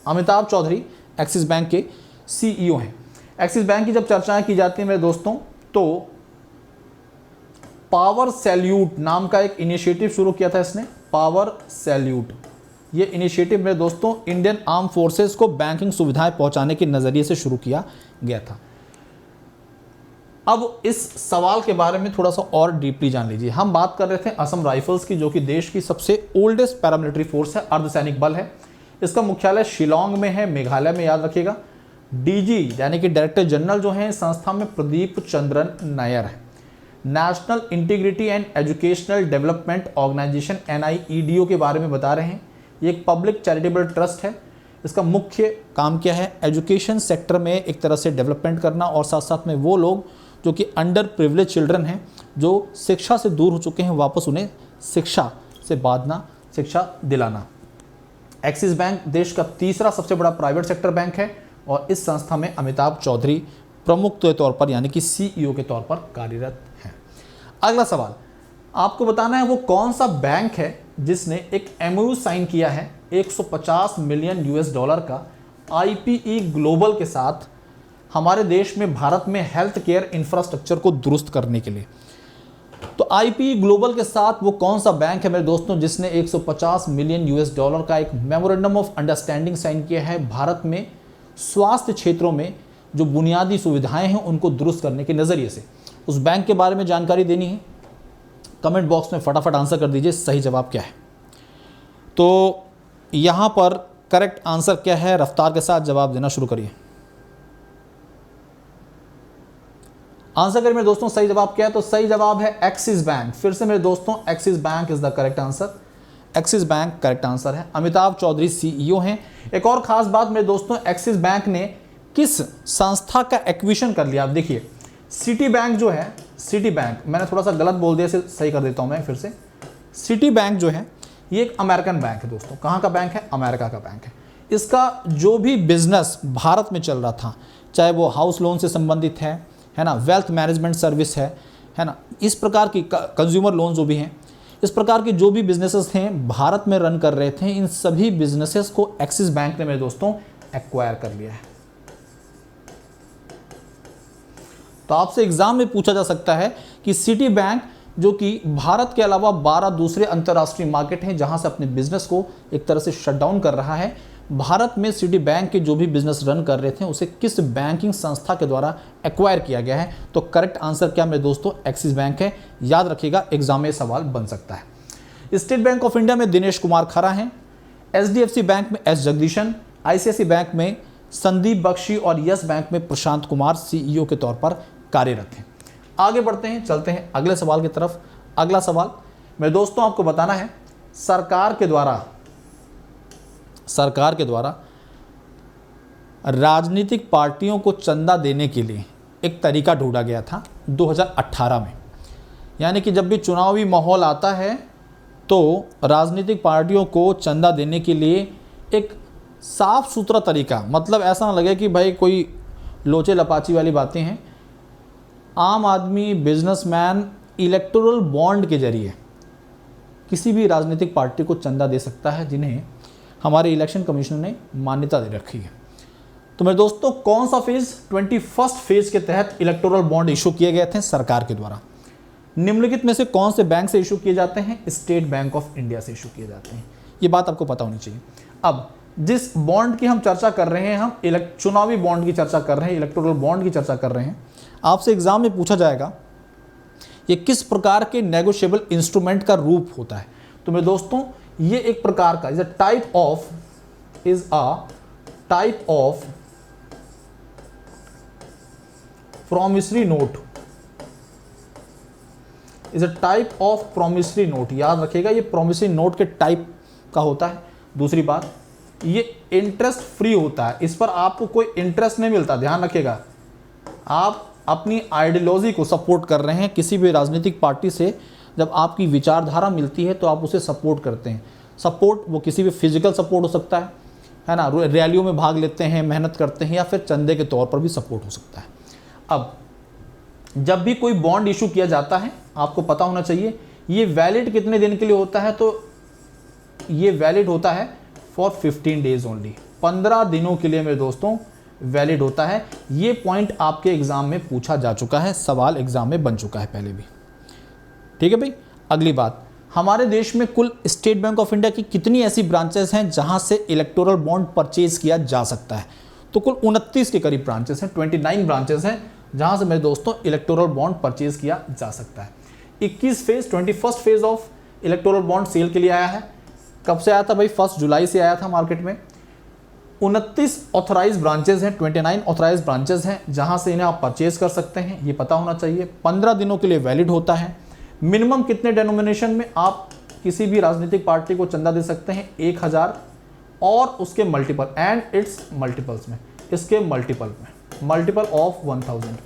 अमिताभ चौधरी एक्सिस बैंक के CEO हैं। एक्सिस बैंक की जब चर्चाएं की जाती हैं मेरे दोस्तों, तो पावर सैल्यूट नाम का एक इनिशिएटिव शुरू किया था इसने। पावर सैल्यूट, ये इनिशिएटिव मेरे दोस्तों इंडियन आर्म फोर्सेस को बैंकिंग सुविधाएं पहुंचाने के नज़रिए से शुरू किया गया था। अब इस सवाल के बारे में थोड़ा सा और डीपली जान लीजिए। हम बात कर रहे थे असम राइफल्स की, जो कि देश की सबसे ओल्डेस्ट पैरामिलिट्री फोर्स है, अर्धसैनिक बल है। इसका मुख्यालय शिलोंग में है, मेघालय में, याद रखिएगा। DG यानी कि डायरेक्टर जनरल जो हैं संस्था में प्रदीप चंद्रन नायर है। National integrity and educational development organisation NIEDO के बारे में बता रहे हैं। ये एक पब्लिक चैरिटेबल ट्रस्ट है। इसका मुख्य काम क्या है? एजुकेशन सेक्टर में एक तरह से डेवलपमेंट करना और साथ साथ में वो लोग जो कि अंडर प्रिविलेज चिल्ड्रन हैं, जो शिक्षा से दूर हो चुके हैं, वापस उन्हें शिक्षा से बांधना, शिक्षा दिलाना। एक्सिस बैंक देश का तीसरा सबसे बड़ा प्राइवेट सेक्टर बैंक है और इस संस्था में अमिताभ चौधरी प्रमुख के तौर पर यानी कि CEO के तौर पर कार्यरत हैं। अगला सवाल आपको बताना है वो कौन सा बैंक है जिसने एक MOU साइन किया है $150 मिलियन का IPE ग्लोबल के साथ हमारे देश में भारत में हेल्थ केयर इंफ्रास्ट्रक्चर को दुरुस्त करने के लिए। तो IPE ग्लोबल के साथ वो कौन सा बैंक है मेरे दोस्तों जिसने $150 मिलियन का एक मेमोरेंडम ऑफ अंडरस्टैंडिंग साइन किया है भारत में स्वास्थ्य क्षेत्रों में जो बुनियादी सुविधाएं हैं उनको दुरुस्त करने के नज़रिए से। उस बैंक के बारे में जानकारी देनी है, कमेंट बॉक्स में फटाफट आंसर कर दीजिए सही जवाब क्या है। तो यहाँ पर करेक्ट आंसर क्या है, रफ्तार के साथ जवाब देना शुरू करिए। आंसर करिए मेरे दोस्तों, सही जवाब क्या है? तो सही जवाब है एक्सिस बैंक। फिर से मेरे दोस्तों, axis bank is the correct answer. Axis bank correct answer है। अमिताभ चौधरी CEO हैं। एक और खास बात मेरे दोस्तों, एक्सिस बैंक ने किस संस्था का एक्विजिशन कर लिया? आप देखिए, सिटी बैंक जो है, सिटी बैंक, मैंने थोड़ा सा गलत बोल दिया, इसे सही कर देता हूं मैं फिर से। सिटी बैंक जो है ये एक अमेरिकन बैंक है दोस्तों। कहाँ का बैंक है? अमेरिका का बैंक है। इसका जो भी बिजनेस भारत में चल रहा था, चाहे वो हाउस लोन से संबंधित है ना, वेल्थ मैनेजमेंट सर्विस है ना, इस प्रकार की कंज्यूमर लोन जो भी हैं, इस प्रकार के जो भी बिजनेसेस थे भारत में रन कर रहे थे, इन सभी बिजनेसेस को एक्सिस बैंक ने मेरे दोस्तों एक्वायर कर लिया है। तो आपसे एग्जाम में पूछा जा सकता है कि सिटी बैंक जो कि भारत के अलावा 12 दूसरे अंतर्राष्ट्रीय मार्केट हैं जहां से अपने बिजनेस को एक तरह से शट डाउन कर रहा है, भारत में सिटी बैंक के जो भी बिजनेस रन कर रहे थे उसे किस बैंकिंग संस्था के द्वारा एक्वायर किया गया है? तो करेक्ट आंसर क्या मेरे दोस्तों? एक्सिस बैंक है। याद रखिएगा, एग्जाम में सवाल बन सकता है। स्टेट बैंक ऑफ इंडिया में दिनेश कुमार खरा हैं। HDFC बैंक में S जगदीशन, ICICI बैंक में संदीप बख्शी और यस बैंक में प्रशांत कुमार CEO के तौर पर कार्यरत हैं। आगे बढ़ते हैं, चलते हैं अगले सवाल की तरफ। अगला सवाल मेरे दोस्तों आपको बताना है, सरकार के द्वारा राजनीतिक पार्टियों को चंदा देने के लिए एक तरीका ढूंढा गया था 2018 में। यानी कि जब भी चुनावी माहौल आता है तो राजनीतिक पार्टियों को चंदा देने के लिए एक साफ सुथरा तरीका, मतलब ऐसा ना लगे कि भाई कोई लोचे लपाची वाली बातें हैं, आम आदमी, बिजनेसमैन इलेक्टोरल बॉन्ड के जरिए किसी भी राजनीतिक पार्टी को चंदा दे सकता है जिन्हें हमारे इलेक्शन कमीशन ने मान्यता दे रखी है। तो मेरे दोस्तों, कौन सा फेज? 21st फेज के तहत इलेक्टोरल बॉन्ड इशू किए गए थे सरकार के द्वारा। निम्नलिखित में से कौन से बैंक से इशू किए जाते हैं? स्टेट बैंक ऑफ इंडिया से इशू किए जाते हैं। ये बात आपको पता होनी चाहिए। अब जिस बॉन्ड की हम चर्चा कर रहे हैं, हम चुनावी बॉन्ड की चर्चा कर रहे हैं, इलेक्टोरल बॉन्ड की चर्चा कर रहे हैं। आपसे एग्जाम में पूछा जाएगा ये किस प्रकार के नेगोशिएबल इंस्ट्रूमेंट का रूप होता है। तो मेरे दोस्तों, ये एक प्रकार का is a type of promissory note, is a type of promissory note. याद रखिएगा, ये प्रॉमिसरी नोट के टाइप का होता है। दूसरी बात, ये इंटरेस्ट फ्री होता है, इस पर आपको कोई इंटरेस्ट नहीं मिलता। ध्यान रखिएगा, आप अपनी आइडियोलॉजी को सपोर्ट कर रहे हैं। किसी भी राजनीतिक पार्टी से जब आपकी विचारधारा मिलती है तो आप उसे सपोर्ट करते हैं। सपोर्ट वो किसी भी फिजिकल सपोर्ट हो सकता है ना, रैलियों में भाग लेते हैं, मेहनत करते हैं, या फिर चंदे के तौर पर भी सपोर्ट हो सकता है। अब जब भी कोई बॉन्ड इशू किया जाता है, आपको पता होना चाहिए ये वैलिड कितने दिन के लिए होता है। तो ये वैलिड होता है फॉर 15 डेज ओनली, 15 दिनों के लिए मेरे दोस्तों वैलिड होता है। ये पॉइंट आपके एग्जाम में पूछा जा चुका है, सवाल एग्जाम में बन चुका है पहले भी। ठीक है भाई। अगली बात, हमारे देश में कुल स्टेट बैंक ऑफ इंडिया की कितनी ऐसी ब्रांचेस हैं जहां से इलेक्टोरल बॉन्ड परचेज किया जा सकता है? तो कुल 29 के करीब ब्रांचेस हैं, 29 ब्रांचेस हैं जहां से मेरे दोस्तों इलेक्टोरल बॉन्ड परचेज किया जा सकता है। 21 phase 21st phase of electoral bond sale के लिए आया है। कब से आया था भाई? 1 जुलाई से आया था मार्केट में। 29 ऑथराइज ब्रांचेज हैं, 29 ऑथराइज ब्रांचेज हैं जहां से इन्हें आप परचेज कर सकते हैं। ये पता होना चाहिए। 15 दिनों के लिए वैलिड होता है। मिनिमम कितने डेनोमिनेशन में आप किसी भी राजनीतिक पार्टी को चंदा दे सकते हैं? 1000 और उसके मल्टीपल एंड इट्स मल्टीपल्स में, इसके मल्टीपल में, मल्टीपल ऑफ 1000।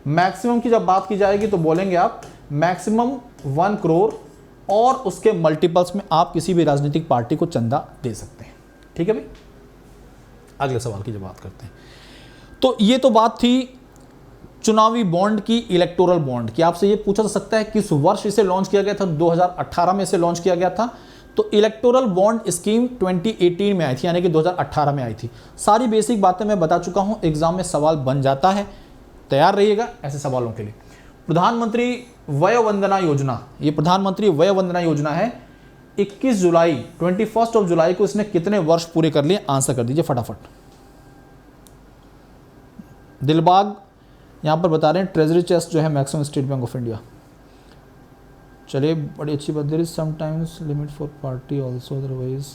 मैक्सिमम की जब बात की जाएगी तो बोलेंगे आप मैक्सिमम 1 करोड़ और उसके मल्टीपल्स में आप किसी भी राजनीतिक पार्टी को चंदा दे सकते हैं। ठीक है भाई। अगले सवाल की जब बात करते हैं तो ये तो बात थी चुनावी बॉन्ड की, इलेक्टोरल बॉन्ड की। आपसे ये पूछा जा सकता है किस वर्ष इसे लॉन्च किया गया था? 2018 में इसे लॉन्च किया गया था। तो इलेक्टोरल बॉन्ड स्कीम 2018 में आई थी, यानी कि 2018 में आई थी। सारी बेसिक बातें मैं बता चुका हूं, एग्जाम में सवाल बन जाता है, तैयार रहिएगा ऐसे सवालों के लिए। प्रधानमंत्री वय वंदना योजना, ये प्रधानमंत्री वय वंदना योजना है। 21 जुलाई 21 ऑफ जुलाई को इसने कितने वर्ष पूरे कर लिए? आंसर कर दीजिए फटाफट। दिलबाग यहां पर बता रहे हैं ट्रेजरी चेस्ट जो है maximum State Bank of India. चलिए, बड़ी अच्छी बात। There is sometimes limit for party also otherwise.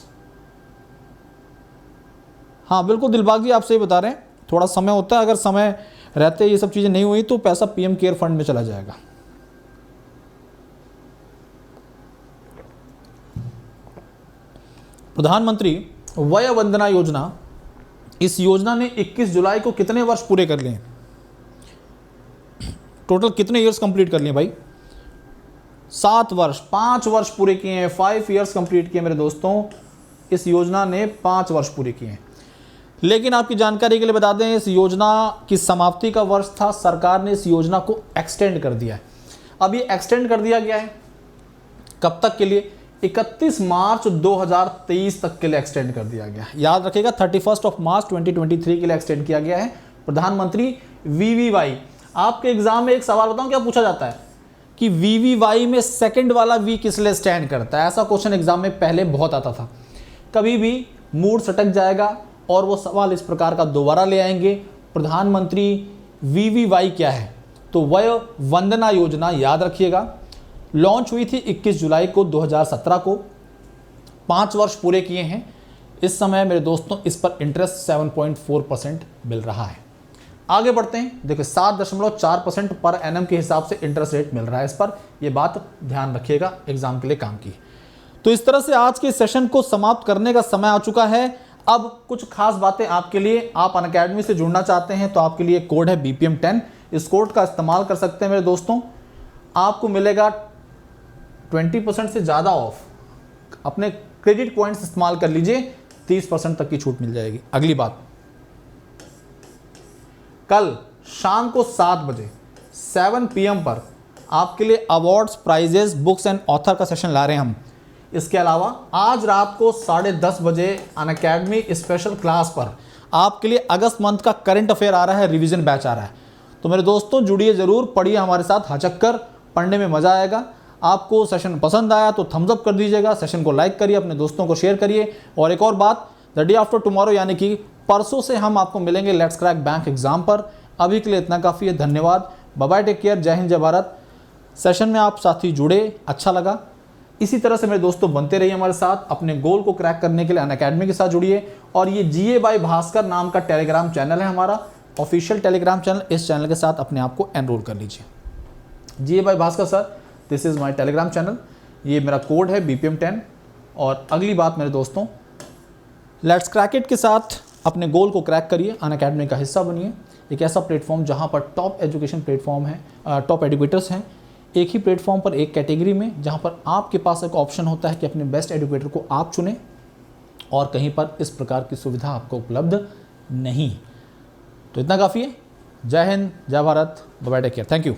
हाँ बिल्कुल दिलबाग जी, आप सही बता रहे हैं। थोड़ा समय होता है, अगर समय रहते ये सब चीजें नहीं हुई तो पैसा पीएम केयर फंड में चला जाएगा। प्रधानमंत्री वय वंदना योजना, इस योजना ने 21 जुलाई को कितने वर्ष पूरे कर लिए? टोटल कितने ईयर्स कंप्लीट कर लिए भाई? 7 वर्ष, 5 वर्ष पूरे किए हैं। 5 ईयर्स कंप्लीट किए मेरे दोस्तों। इस योजना ने 5 वर्ष पूरे किए हैं। लेकिन आपकी जानकारी के लिए बता दें, इस योजना की समाप्ति का वर्ष था, सरकार ने इस योजना को एक्सटेंड कर दिया है। अब ये एक्सटेंड कर दिया गया है कब तक के लिए? 31 मार्च 2023 तक के लिए एक्सटेंड कर दिया गया। याद रखिएगा 31 ऑफ मार्च 2023 के लिए एक्सटेंड किया गया है। प्रधानमंत्री वीवीवाई, आपके एग्जाम में एक सवाल बताऊं क्या पूछा जाता है कि वीवीवाई में सेकंड वाला वी किस लिए स्टैंड करता है? ऐसा क्वेश्चन एग्जाम में पहले बहुत आता था। कभी भी मूड सटक जाएगा और वो सवाल इस प्रकार का दोबारा ले आएंगे, प्रधानमंत्री वीवीवाई क्या है? तो वय वंदना योजना याद रखिएगा, लॉन्च हुई थी 21 जुलाई को 2017 को। 5 वर्ष पूरे किए हैं। इस समय मेरे दोस्तों इस पर इंटरेस्ट 7.4% मिल रहा है। आगे बढ़ते हैं। देखिए 7.4% पर एनम के हिसाब से इंटरेस्ट रेट मिल रहा है इस पर। यह बात ध्यान रखिएगा, एग्जाम के लिए काम की। तो इस तरह से आज के सेशन को समाप्त करने का समय आ चुका है। अब कुछ खास बातें आपके लिए, आप अनअकैडमी से जुड़ना चाहते हैं तो आपके लिए कोड है BPM 10। इस कोड का इस्तेमाल कर सकते हैं मेरे दोस्तों। आपको मिलेगा 20% से ज़्यादा ऑफ। अपने क्रेडिट पॉइंट्स इस्तेमाल कर लीजिए, 30% तक की छूट मिल जाएगी। अगली बात, कल शाम को 7 बजे 7 PM पर आपके लिए awards, prizes, books and author का सेशन ला रहे हैं हम। इसके अलावा आज रात को 10:30 बजे अनअकैडमी स्पेशल क्लास पर आपके लिए अगस्त मंथ का करंट अफेयर आ रहा है, रिवीजन बैच आ रहा है। तो मेरे दोस्तों जुड़िए ज़रूर, पढ़िए हमारे साथ, हचक कर पढ़ने में मज़ा आएगा। आपको सेशन पसंद आया तो थम्स अप कर दीजिएगा, सेशन को लाइक करिए, अपने दोस्तों को शेयर करिए। और एक और बात, द डे आफ्टर टुमारो यानी कि परसों से हम आपको मिलेंगे लेट्स क्रैक बैंक एग्जाम पर। अभी के लिए इतना काफ़ी है, धन्यवाद, बाय बाय, टेक केयर, जय हिंद, जय भारत। सेशन में आप साथी जुड़े, अच्छा लगा। इसी तरह से मेरे दोस्तों बनते रहिए हमारे साथ, अपने गोल को क्रैक करने के लिए अनअकैडमी के साथ जुड़िए। और ये जीए बाय भास्कर नाम का टेलीग्राम चैनल है हमारा, ऑफिशियल टेलीग्राम चैनल। इस चैनल के साथ अपने आप को एनरोल कर लीजिए। GA by Bhaskar sir, this is my Telegram channel, ये मेरा कोड है BPM10। और अगली बात मेरे दोस्तों, लेट्स क्रैक इट के साथ अपने गोल को क्रैक करिए, अनअकैडमी का हिस्सा बनिए। एक ऐसा प्लेटफॉर्म जहां पर टॉप एजुकेशन प्लेटफॉर्म है, टॉप एडुकेटर्स हैं, एक ही प्लेटफॉर्म पर एक कैटेगरी में, जहां पर आपके पास एक ऑप्शन होता है कि अपने बेस्ट एडुकेटर को आप चुनें, और कहीं पर इस प्रकार की सुविधा आपको उपलब्ध नहीं। तो इतना काफ़ी है। जय हिंद, जय Bharat, bye bye, take care, thank you.